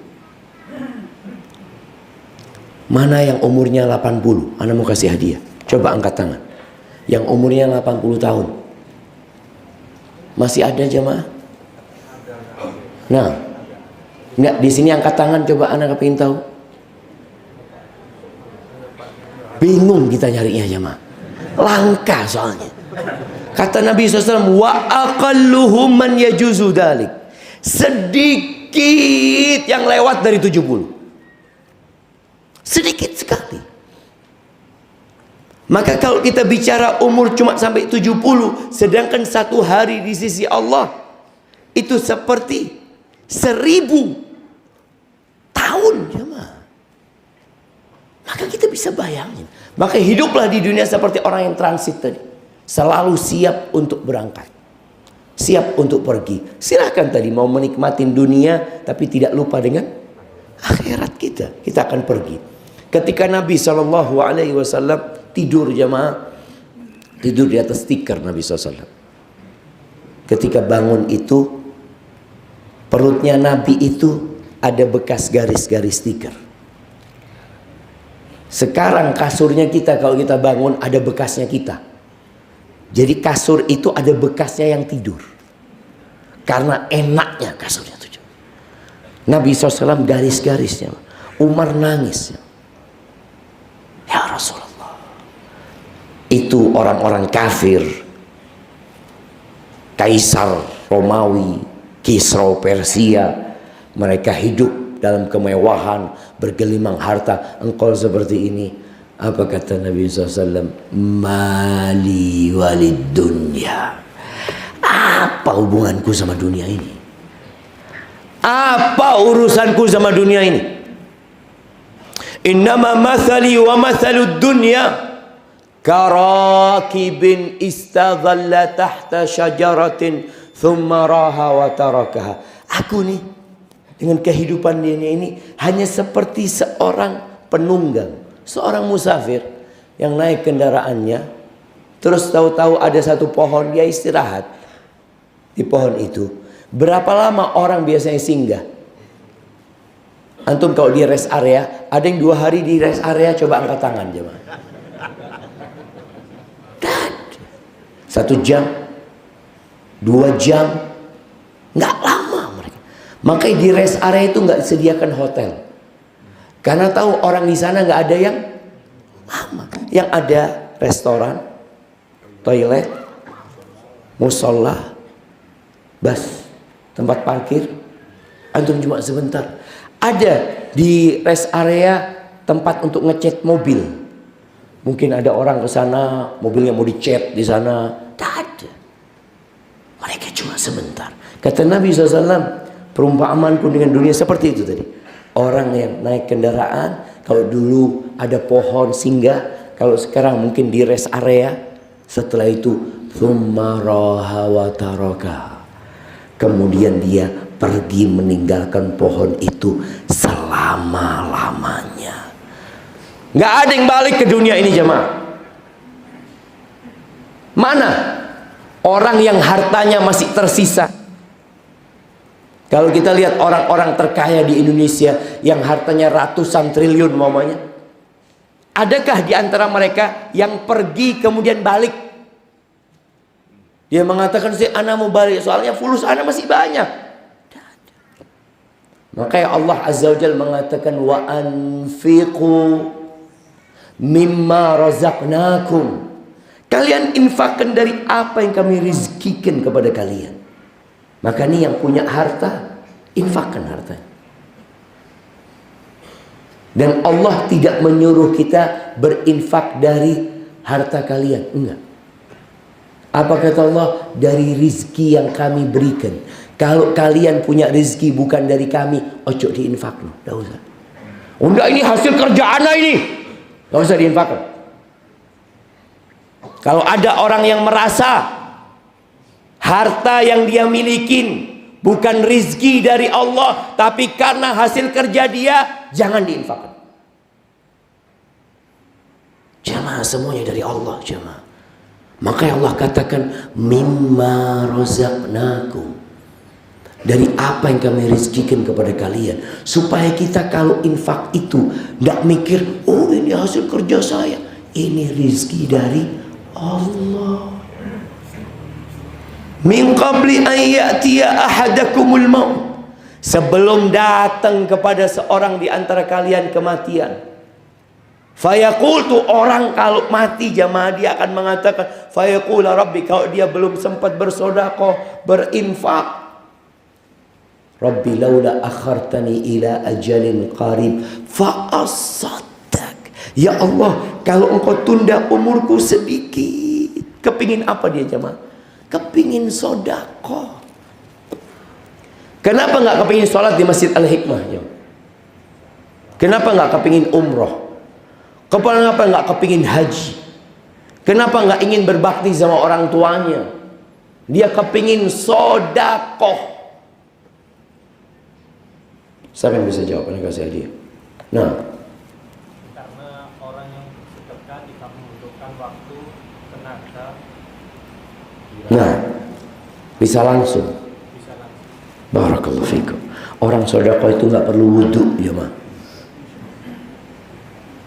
Speaker 1: Mana yang umurnya 80? Ana mau kasih hadiah. Coba angkat tangan. Yang umurnya 80 tahun. Masih ada jemaah? Nah, enggak di sini angkat tangan, coba ana kepingin tahu. Bingung kita nyarinya jemaah. Langka soalnya. Kata Nabi SAW, wa aqalluhum man yajuzu dalik. Sedikit yang lewat dari 70. Sedikit sekali. Maka kalau kita bicara umur cuma sampai 70, sedangkan satu hari di sisi Allah itu seperti 1000 tahun, jemaah. Maka kita bisa bayangin. Maka hiduplah di dunia seperti orang yang transit tadi, selalu siap untuk berangkat, siap untuk pergi. Silahkan tadi mau menikmatin dunia, tapi tidak lupa dengan akhirat kita. Kita akan pergi. Ketika Nabi SAW tidur, jemaah, tidur di atas tikar Nabi SAW. Ketika bangun itu, perutnya Nabi itu ada bekas garis-garis tikar. Sekarang kasurnya kita, kalau kita bangun ada bekasnya kita. Jadi kasur itu ada bekasnya yang tidur, karena enaknya kasurnya itu. Nabi SAW garis-garisnya. Umar nangis. Ya Rasulullah, itu orang-orang kafir, Kaisar Romawi, Kisra Persia, mereka hidup dalam kemewahan, bergelimang harta. Engkau seperti ini. Apa kata Nabi SAW? Mali walid dunya. Apa hubunganku sama dunia ini? Apa urusanku sama dunia ini? Innama mathali wa mathalud dunya karakibin istadhalla tahta syajaratin thumma raha wa tarakaha. Aku nih dengan kehidupan dunia ini hanya seperti seorang penunggang, seorang musafir yang naik kendaraannya, terus tahu-tahu ada satu pohon, dia istirahat di pohon itu. Berapa lama orang biasanya singgah? Antum kalau di rest area, ada yang 2 hari di rest area, coba angkat tangan jemaah. 1 jam, 2 jam, nggak lama mereka. Makanya di rest area itu nggak disediakan hotel, karena tahu orang di sana nggak ada yang lama. Yang ada restoran, toilet, musola, bus, tempat parkir. Antum cuma sebentar. Ada di rest area tempat untuk ngecat mobil. Mungkin ada orang ke sana, mobilnya mau dicat di sana. Tak ada. Mereka cuma sebentar. Kata Nabi SAW, perumpamaanku dengan dunia seperti itu tadi. Orang yang naik kendaraan, kalau dulu ada pohon singgah, kalau sekarang mungkin di rest area. Setelah itu, thumma raha wa taraka. Kemudian dia pergi meninggalkan pohon itu selama-lamanya. Nggak ada yang balik ke dunia ini jemaah. Mana orang yang hartanya masih tersisa? Kalau kita lihat orang-orang terkaya di Indonesia yang hartanya ratusan triliun mamanya, adakah di antara mereka yang pergi kemudian balik? Dia mengatakan, ana mau balik soalnya fulus ana masih banyak. Makanya Allah Azza wa Jalla mengatakan, wa anfiqu mimma razaqnakum. Kalian infakkan dari apa yang kami rizkikan kepada kalian. Maka ini yang punya harta, infakkan harta. Dan Allah tidak menyuruh kita berinfak dari harta kalian, enggak. Apa kata Allah? Dari rizki yang kami berikan. Kalau kalian punya rizki bukan dari kami, ojo diinfak loh, enggak usah. Enggak, ini hasil kerjaan ini, enggak usah diinfakkan. Kalau ada orang yang merasa harta yang dia milikin bukan rizki dari Allah, tapi karena hasil kerja dia, jangan diinfakkan. Jamaah, semuanya dari Allah jamaah. Makanya Allah katakan mimma razaqnakum, dari apa yang kami rizkikan kepada kalian, supaya kita kalau infak itu tidak mikir, oh ini hasil kerja saya, ini rizki dari Allah. Min qabli an ya'tiya ahadakumul maut, sebelum datang kepada seorang di antara kalian kematian. Fayaqul, tuh orang kalau mati jamaah dia akan mengatakan, fayaqul rabbi, kalau dia belum sempat bersedekah, berinfak, rabbi laula akhartani ila ajalin qarib fa asaddaq. Ya Allah, kalau engkau tunda umurku sedikit. Kepingin apa dia jemaah? Kepingin sodako. Kenapa nggak kepingin sholat di Masjid Al-Hikmah? Kenapa nggak kepingin umroh? Kenapa nggak kepingin haji? Kenapa nggak ingin berbakti sama orang tuanya? Dia kepingin sodako. Siapa yang bisa jawab? Ini kasih hadiah. Nah,
Speaker 2: karena orang yang sedekah tidak membutuhkan waktu, tenaga.
Speaker 1: Nah, bisa langsung. Barakallahu fikum. Orang sodako itu nggak perlu wudhu, ya mah.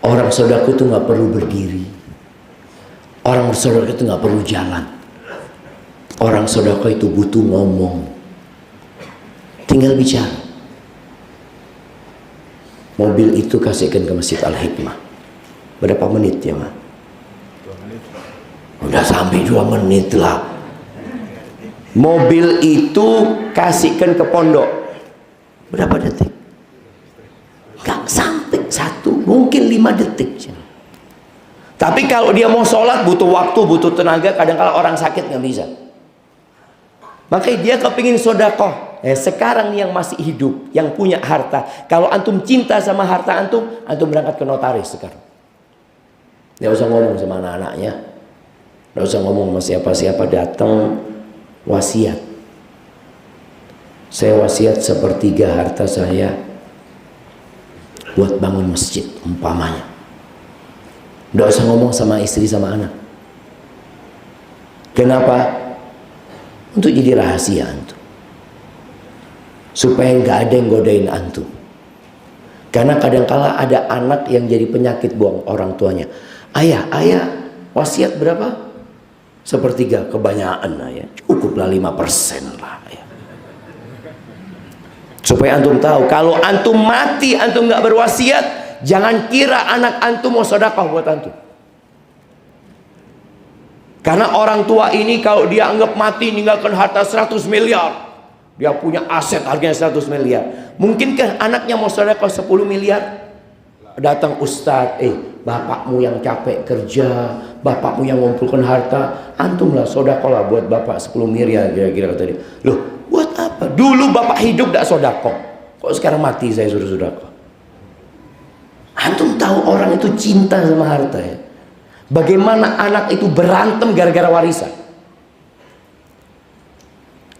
Speaker 1: Orang sodako itu nggak perlu berdiri. Orang sodako itu nggak perlu jalan. Orang sodako itu butuh ngomong. Tinggal bicara. Mobil itu kasihkan ke Masjid Al-Hikmah. Berapa menit ya mah?
Speaker 2: 2 menit.
Speaker 1: Udah sampai 2 menit lah. Mobil itu kasihkan ke pondok. Berapa detik? Gak sampai 1, mungkin 5 detik. Tapi kalau dia mau sholat butuh waktu, butuh tenaga. Kadang-kadang orang sakit nggak bisa. Makanya dia kepingin sodakoh. Sekarang nih yang masih hidup, yang punya harta. Kalau antum cinta sama harta antum berangkat ke notaris sekarang. Nggak usah ngomong sama anak-anaknya. Nggak usah ngomong sama siapa-siapa, datang. Wasiat. Saya wasiat 1/3 harta saya buat bangun masjid umpamanya. Nggak usah ngomong sama istri sama anak. Kenapa? Untuk jadi rahasia antum, supaya nggak ada yang godain antum. Karena kadangkala ada anak yang jadi penyakit buang orang tuanya. Ayah, wasiat berapa? 1/3, kebanyakan lah ya. Cukuplah 5% lah ya. Supaya antum tahu, kalau antum mati, antum nggak berwasiat, jangan kira anak antum mau sedekah buat antum. Karena orang tua ini kalau dia anggap mati ninggalkan harta 100 miliar. Dia punya aset harganya 100 miliar. Mungkinkah anaknya mau sedekah 10 miliar? Datang ustadz, bapakmu yang capek kerja, bapakmu yang ngumpulkan harta, antumlah sedekah lah buat bapak 10 miliar kira-kira kata dia. Loh, buat apa? Dulu bapak hidup tidak sedekah. Kok sekarang mati saya suruh sedekah? Antum tahu orang itu cinta sama harta ya. Bagaimana anak itu berantem gara-gara warisan.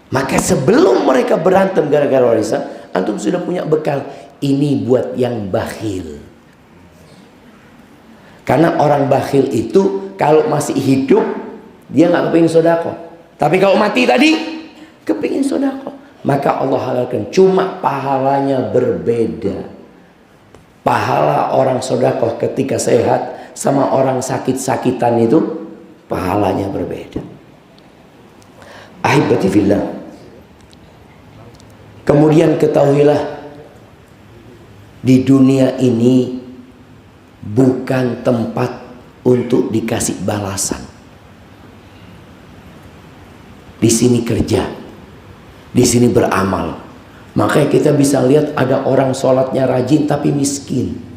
Speaker 1: Maka sebelum mereka berantem gara-gara warisan, antum sudah punya bekal. Ini buat yang bakhil. Karena orang bakhil itu kalau masih hidup dia nggak kepingin sedekah. Tapi kalau mati tadi kepingin sedekah. Maka Allah halalkan. Cuma pahalanya berbeda. Pahala orang sedekah ketika sehat sama orang sakit-sakitan itu pahalanya berbeda. Ahibati fillah. Kemudian ketahuilah, di dunia ini bukan tempat untuk dikasih balasan. Di sini kerja, di sini beramal. Makanya kita bisa lihat ada orang sholatnya rajin tapi miskin.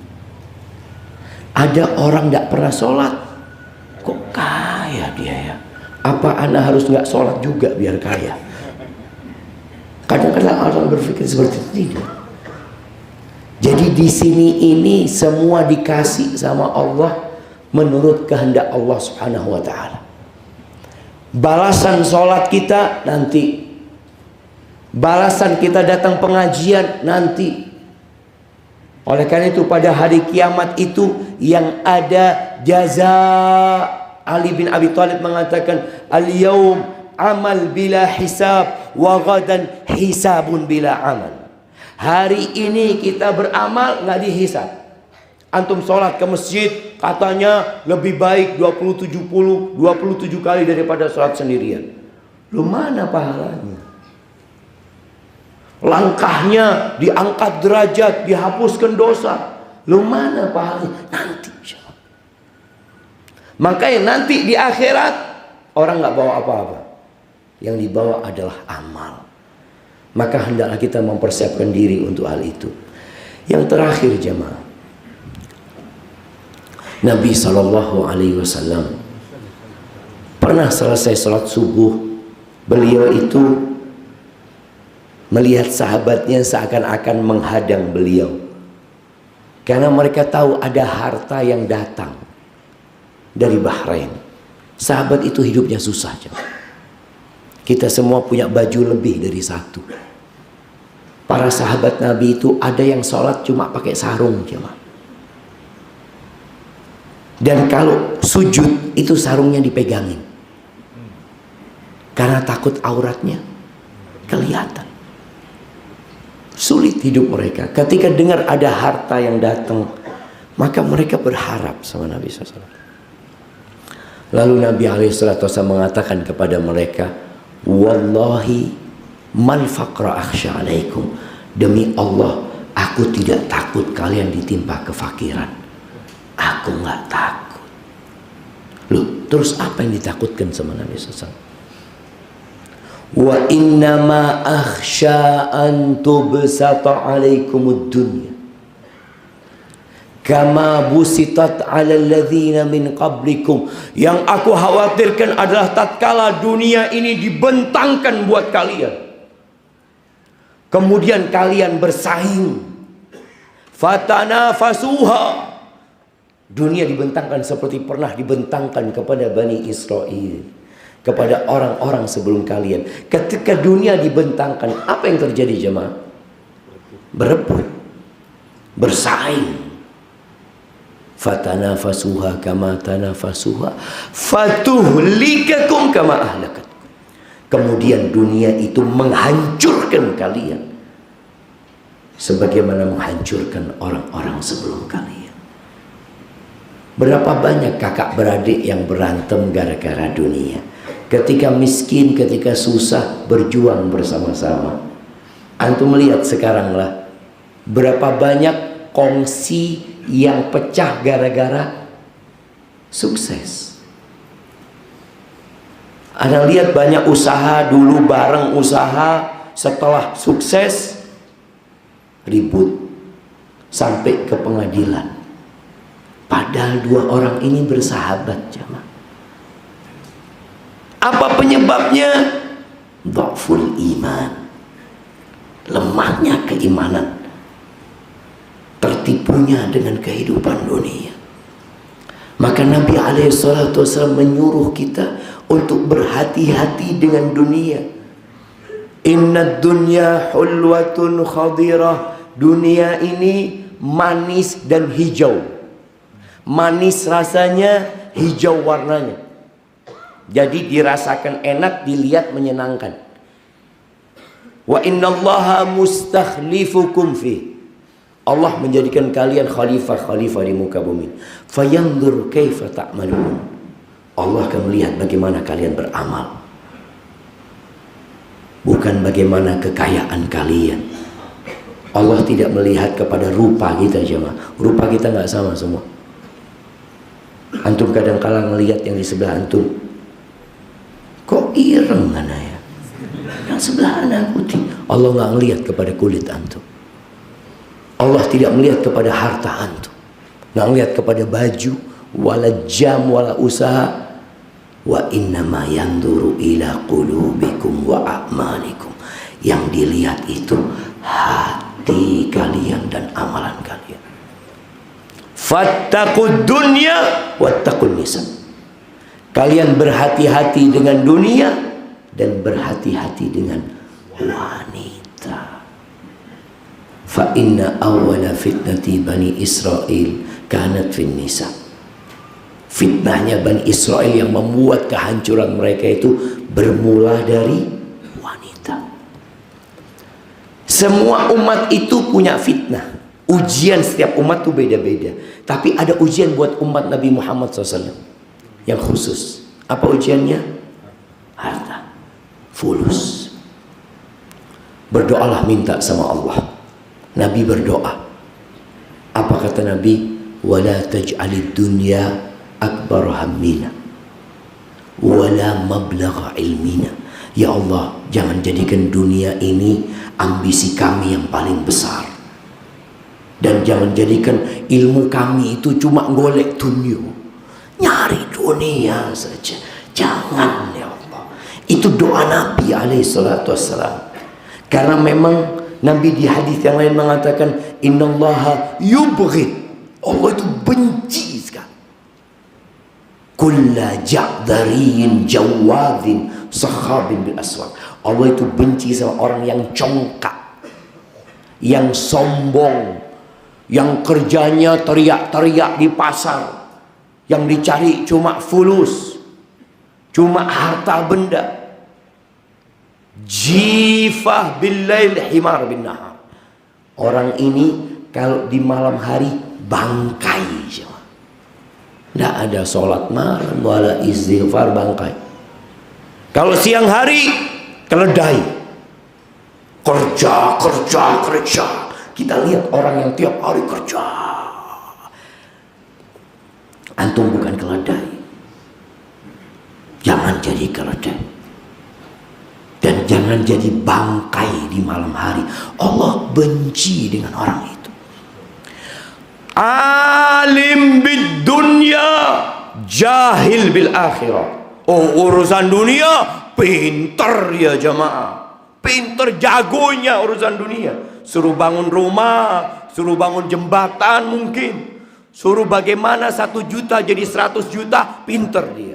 Speaker 1: Ada orang tidak pernah sholat, kok kaya dia ya? Apa anda harus nggak sholat juga biar kaya? Kadang-kadang orang berpikir seperti itu. Tidak. Jadi di sini ini semua dikasih sama Allah menurut kehendak Allah Subhanahu wa taala. Balasan sholat kita nanti. Balasan kita datang pengajian nanti. Oleh karena itu pada hari kiamat itu yang ada jaza. Ali bin Abi Thalib mengatakan, al-yaum amal bila hisab wa ghadan hisabun bila amal. Hari ini kita beramal nggak dihisab. Antum sholat ke masjid katanya lebih baik 27 kali daripada sholat sendirian. Lu mana pahalanya? Langkahnya diangkat derajat, dihapuskan dosa. Lu mana pahalanya? Nanti insyaallah. Makanya nanti di akhirat orang nggak bawa apa-apa. Yang dibawa adalah amal. Maka hendaklah kita mempersiapkan diri untuk hal itu. Yang terakhir jemaah, Nabi SAW pernah selesai sholat subuh, beliau itu melihat sahabatnya seakan-akan menghadang beliau, karena mereka tahu ada harta yang datang dari Bahrain. Sahabat itu hidupnya susah. Kita semua punya baju lebih dari satu. Para sahabat Nabi itu ada yang sholat cuma pakai sarung. Dan kalau sujud itu sarungnya dipegangin, karena takut auratnya kelihatan. Sulit hidup mereka. Ketika dengar ada harta yang datang, maka mereka berharap sama Nabi SAW. Lalu Nabi SAW mengatakan kepada mereka, wallahi mal faqra akhsha alaikum. Demi Allah, aku tidak takut kalian ditimpa kefakiran. Aku nggak takut. Loh, terus apa yang ditakutkan sama Nabi SAW? Wa innama akhsha an tubsata alaikumud dunya kama busitat alal ladzina min qablikum. Yang aku khawatirkan adalah tatkala dunia ini dibentangkan buat kalian, kemudian kalian bersaing, fatanafasuha. Dunia dibentangkan seperti pernah dibentangkan kepada Bani Israel, kepada orang-orang sebelum kalian. Ketika dunia dibentangkan, apa yang terjadi jemaah? Berebut, bersaing. Fatanafasuha kama tanafasuha fatuhlikakum kama ahlakat. Kemudian dunia itu menghancurkan kalian sebagaimana menghancurkan orang-orang sebelum kalian. Berapa banyak kakak beradik yang berantem gara-gara dunia. Ketika miskin, ketika susah, berjuang bersama-sama. Antum lihat sekarang lah, berapa banyak kongsi yang pecah gara-gara sukses. Anda lihat banyak usaha dulu bareng usaha, setelah sukses ribut sampai ke pengadilan. Padahal dua orang ini bersahabat, jemaah. Apa penyebabnya? Dhaful iman, lemahnya keimanan, tertipunya dengan kehidupan dunia. Maka Nabi SAW menyuruh kita untuk berhati-hati dengan dunia. Inna dunya hulwatun khadirah. Dunia ini manis dan hijau. Manis rasanya, hijau warnanya. Jadi dirasakan enak, dilihat menyenangkan. Wa innallaha mustakhlifukum fi. Allah menjadikan kalian khalifah-khalifah di muka bumi. Fayanzur kaifa ta'malun. Allah akan melihat bagaimana kalian beramal, bukan bagaimana kekayaan kalian. Allah tidak melihat kepada rupa kita, jemaah. Rupa kita nggak sama semua. Antum kadang-kala ngelihat yang di sebelah antum, kok ireng mana ya? Yang sebelah anak putih. Allah nggak ngelihat kepada kulit antum. Allah tidak melihat kepada harta antum, nggak melihat kepada baju, wala jam, wala usaha. Wa innama yanzuru ila qulubikum wa a'malikum. Yang dilihat itu hati kalian dan amalan kalian. Fattaqud dunya wattaqun nisa. Kalian berhati-hati dengan dunia dan berhati-hati dengan wanita. Fa inna awwala fitnati Bani Israel kanat fin nisa. Fitnahnya Bani Israel yang membuat kehancuran mereka itu bermula dari wanita. Semua umat itu punya fitnah. Ujian setiap umat itu beda-beda. Tapi ada ujian buat umat Nabi Muhammad SAW yang khusus. Apa ujiannya? Harta, fulus. Berdoalah, minta sama Allah. Nabi berdoa. Apa kata Nabi? Wala taj'alid dunya akbar hammina wala mablagha ilmina. Ya Allah, jangan jadikan dunia ini ambisi kami yang paling besar. Dan jangan jadikan ilmu kami itu cuma golek dunia, nyari dunia saja. Jangan ya Allah. Itu doa Nabi alaihi salatu wassalam. Karena memang Nabi di hadis yang lain mengatakan innallaha yubghid, Allah itu benci sekali kulla ja'dariyin jawadin sahabin bil aswaq. Allah itu benci sama orang yang congkak, yang sombong, yang kerjanya teriak-teriak di pasar, yang dicari cuma fulus, cuma harta benda. Jifah billail himar bin nahar. Orang ini kalau di malam hari bangkai, tidak ada sholat malam wala istighfar, bangkai. Kalau siang hari keledai, kerja. Kita lihat orang yang tiap hari kerja. Antum bukan keledai, jangan jadi keledai. Dan jangan jadi bangkai di malam hari. Allah benci dengan orang itu. Alim bid dunya, jahil bil akhirah. Oh, urusan dunia pinter ya jamaah, pinter jagonya urusan dunia. Suruh bangun rumah, suruh bangun jembatan mungkin, suruh bagaimana 1 juta jadi 100 juta, pinter dia.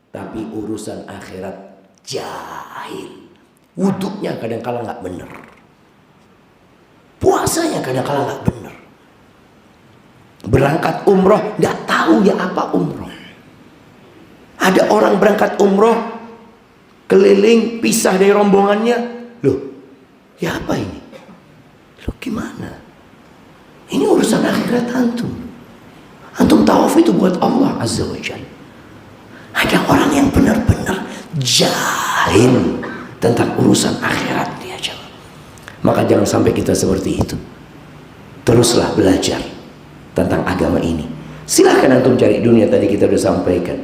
Speaker 1: Tapi urusan akhirat jahil. Wuduknya kadang-kala nggak bener, puasanya kadang-kala nggak bener, berangkat umroh nggak tahu ya apa umroh. Ada orang berangkat umroh keliling pisah dari rombongannya, loh ya apa ini, loh gimana ini urusan akhirat antum tawaf itu buat Allah azza wa jalla. Ada orang yang benar-benar jahil tentang urusan akhirat dia jawab. Maka jangan sampai kita seperti itu. Teruslah belajar tentang agama ini. Silahkan antum cari dunia, tadi kita sudah sampaikan.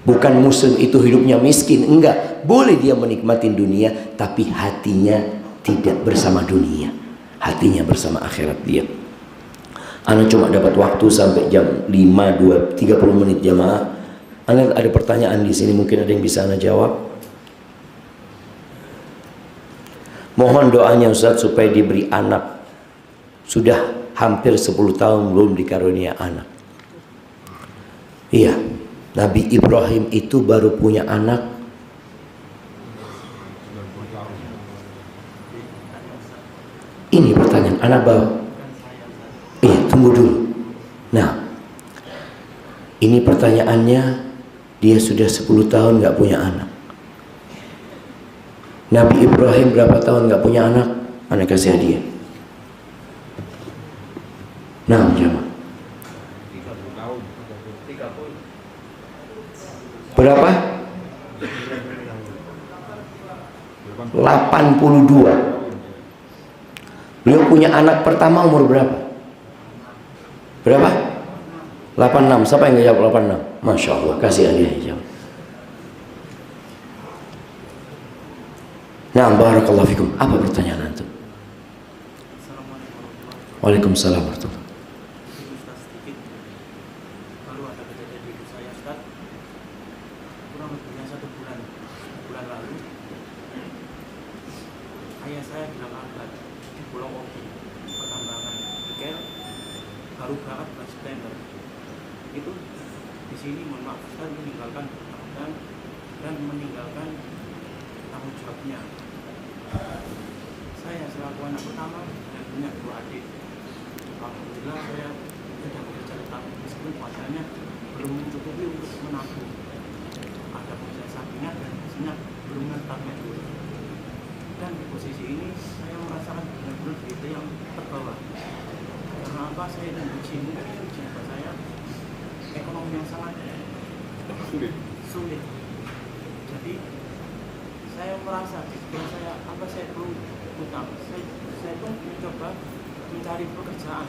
Speaker 1: Bukan muslim itu hidupnya miskin, enggak. Boleh dia menikmati dunia, tapi hatinya tidak bersama dunia. Hatinya bersama akhirat dia. Ana cuma dapat waktu sampai jam 5, 30 menit jamaah. Ana ada pertanyaan di sini, mungkin ada yang bisa ana jawab. Mohon doanya Ustaz supaya diberi anak. Sudah hampir 10 tahun belum dikarunia anak. Iya, Nabi Ibrahim itu baru punya anak ini pertanyaan anak bawa. Iya, tunggu dulu. Nah, ini pertanyaannya, dia sudah 10 tahun gak punya anak. Nabi Ibrahim berapa tahun gak punya anak? Anak kasih hadiah. Nah, jamaah. Berapa? 82. Beliau punya anak pertama umur berapa? Berapa? 86. Siapa yang gak jawab 86? Masya Allah, kasih hadiah jawab. Nah, barakallahu fikum. Apa pertanyaan antum? Waalaikumsalam warahmatullahi wabarakatuh.
Speaker 3: Baru ada kejadian di saya, Ustaz. Kurang lebihnya 1 bulan lalu, ayah saya bilang angkat di Pulau Oki, pertambangan Bekel, baru berangkat bulan September. Itu di sini mohon maaf Ustaz, meninggalkan pekerjaan dan meninggalkan tanggung jawabnya. Saya selaku anak pertama dan punya 2 adik. Alhamdulillah saya sudah bekerja tetap meskipun kuasanya belum mencukupi untuk menabung. Ada proses sampingan dan hasilnya belum menetapnya dulu. Dan di posisi ini saya merasakan benar-benar gitu yang terbawa. Karena apa? Saya dan ujimu, bapak saya ekonomi yang sangat sulit. Jadi saya merasa saya perlu utang. Saya pun mencoba mencari pekerjaan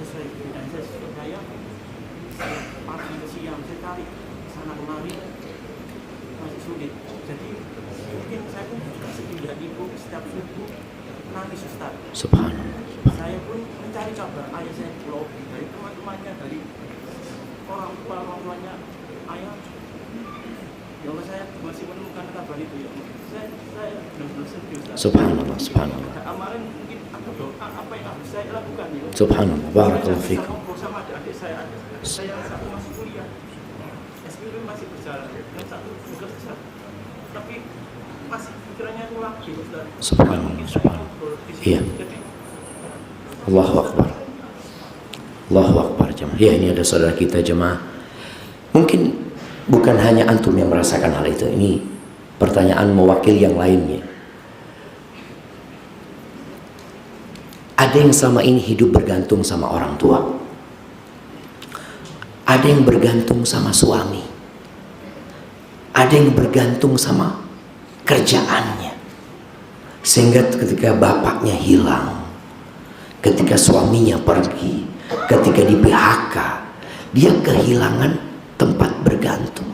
Speaker 3: sesuai dengan saya pagi ke siang saya cari sana kemari masih sulit. Jadi mungkin saya pun sedih ibu setiap subuh nangis Ustaz.
Speaker 1: Subhanallah.
Speaker 3: saya pun mencari kabar ayah saya pulau dari teman-temannya, dari orang tuanya ayah. Ya Allah, saya masih menemukan kabar itu ya Allah. Saya benar-benar serius.
Speaker 1: Subhanallah, subhanallah.
Speaker 3: Kemarin mungkin ada doa apa yang harus saya lakukan ya.
Speaker 1: Subhanallah, barakallahu fikum.
Speaker 3: Sama adik saya yang satu masih kuliah, SPP masih berjalan, yang satu juga besar, tapi masih pikirannya itu lagi Ustaz.
Speaker 1: Subhanallah, subhanallah. Iya. Allahu Akbar. Allahu Akbar jemaah. Ya, ini ada saudara kita jemaah. Mungkin bukan hanya antum yang merasakan hal itu. Ini pertanyaan mewakili yang lainnya. Ada yang selama ini hidup bergantung sama orang tua. Ada yang bergantung sama suami. Ada yang bergantung sama kerjaannya. Sehingga ketika bapaknya hilang, ketika suaminya pergi, ketika di PHK, dia kehilangan tempat bergantung.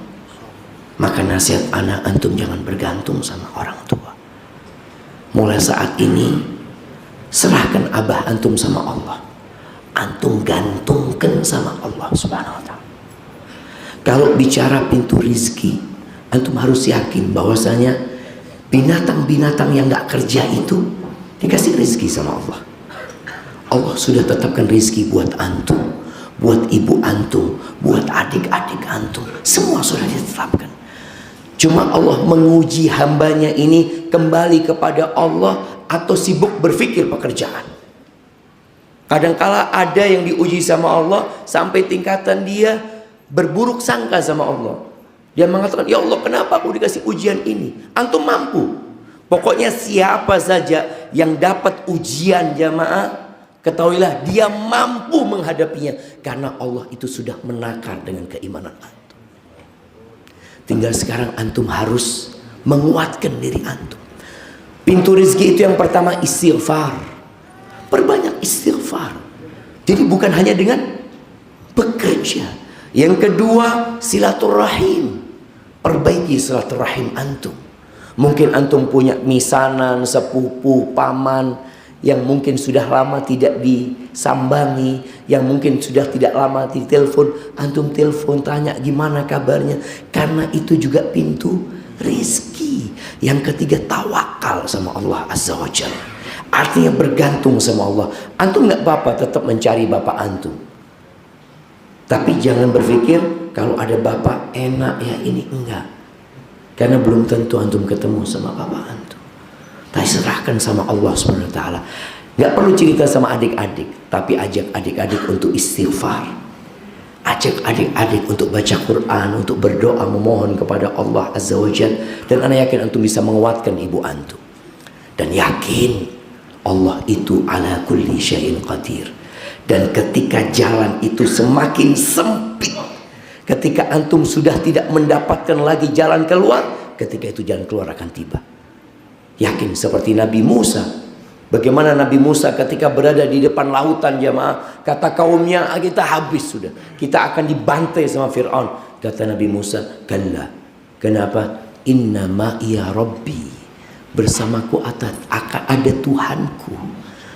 Speaker 1: Maka nasihat anak antum, jangan bergantung sama orang tua. Mulai saat ini serahkan abah antum sama Allah. Antum gantungkan sama Allah Subhanahu wa ta'ala. Kalau bicara pintu rizki, antum harus yakin bahwasanya binatang-binatang yang gak kerja itu dikasih rizki sama Allah. Allah sudah tetapkan rizki buat antum, buat ibu antum, buat adik-adik antum. Semua sudah ditetapkan. Cuma Allah menguji hambanya ini kembali kepada Allah atau sibuk berpikir pekerjaan. Kadangkala ada yang diuji sama Allah sampai tingkatan dia berburuk sangka sama Allah. Dia mengatakan, ya Allah, kenapa aku dikasih ujian ini? Antum mampu. Pokoknya siapa saja yang dapat ujian jamaah, ketahuilah dia mampu menghadapinya. Karena Allah itu sudah menakar dengan keimanan antum. Tinggal sekarang antum harus menguatkan diri antum. Pintu rezeki itu yang pertama istighfar. Perbanyak istighfar. Jadi bukan hanya dengan bekerja. Yang kedua silaturahim. Perbaiki silaturahim antum. Mungkin antum punya misanan, sepupu, paman yang mungkin sudah lama tidak disambangi, yang mungkin sudah tidak lama ditelepon. Antum telepon, tanya gimana kabarnya. Karena itu juga pintu rizki. Yang ketiga tawakal sama Allah Azza wa Jalla. Artinya bergantung sama Allah. Antum nggak apa-apa tetap mencari bapak antum. Tapi jangan berpikir kalau ada bapak enak ya ini, enggak. Karena belum tentu antum ketemu sama bapak antum. Tapi serahkan sama Allah SWT. Nggak perlu cerita sama adik-adik, tapi ajak adik-adik untuk istighfar. Ajak adik-adik untuk baca Quran, untuk berdoa memohon kepada Allah Azza wa Jalla. Dan ana yakin antum bisa menguatkan ibu antum. Dan yakin Allah itu ala kulli syai'in qadir. Dan ketika jalan itu semakin sempit, ketika antum sudah tidak mendapatkan lagi jalan keluar, ketika itu jalan keluar akan tiba. Yakin seperti Nabi Musa. Bagaimana Nabi Musa ketika berada di depan lautan jamaah, kata kaumnya, kita habis sudah, kita akan dibantai sama Fir'aun. Kata Nabi Musa, kalla. Kenapa? Inna ma'iya rabbi. Bersamaku akan ada Tuhanku.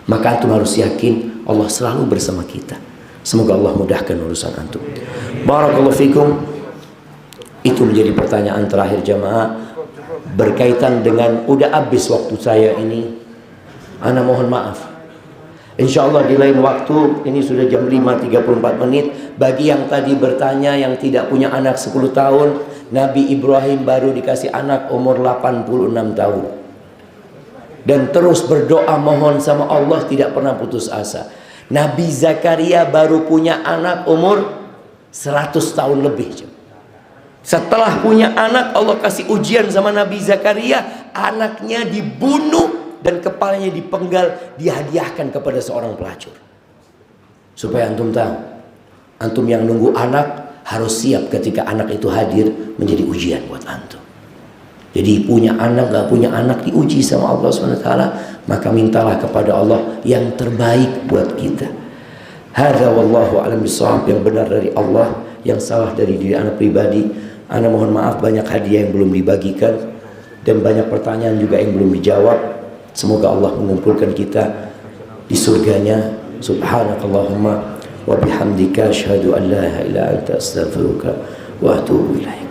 Speaker 1: Maka antum harus yakin Allah selalu bersama kita. Semoga Allah mudahkan urusan antum. Barakallahu fikum. Itu menjadi pertanyaan terakhir jamaah, berkaitan dengan udah habis waktu saya ini. Ana mohon maaf. Insyaallah di lain waktu, ini sudah jam 5.34 menit. Bagi yang tadi bertanya yang tidak punya anak 10 tahun, Nabi Ibrahim baru dikasih anak umur 86 tahun. Dan terus berdoa mohon sama Allah, tidak pernah putus asa. Nabi Zakaria baru punya anak umur 100 tahun lebih. Setelah punya anak, Allah kasih ujian sama Nabi Zakaria. Anaknya dibunuh dan kepalanya dipenggal, dihadiahkan kepada seorang pelacur. Supaya antum tahu, antum yang nunggu anak harus siap ketika anak itu hadir menjadi ujian buat antum. Jadi punya anak, gak punya anak diuji sama Allah SWT. Maka mintalah kepada Allah yang terbaik buat kita. Hadza wallahu a'lam bishawab. Yang benar dari Allah, yang salah dari diri anak pribadi. Ana mohon maaf, banyak hadiah yang belum dibagikan dan banyak pertanyaan juga yang belum dijawab. Semoga Allah mengumpulkan kita di surganya. Subhanakallahumma wa bihamdika asyhadu an la ilaha illa anta astaghfiruka wa atubu ilaik.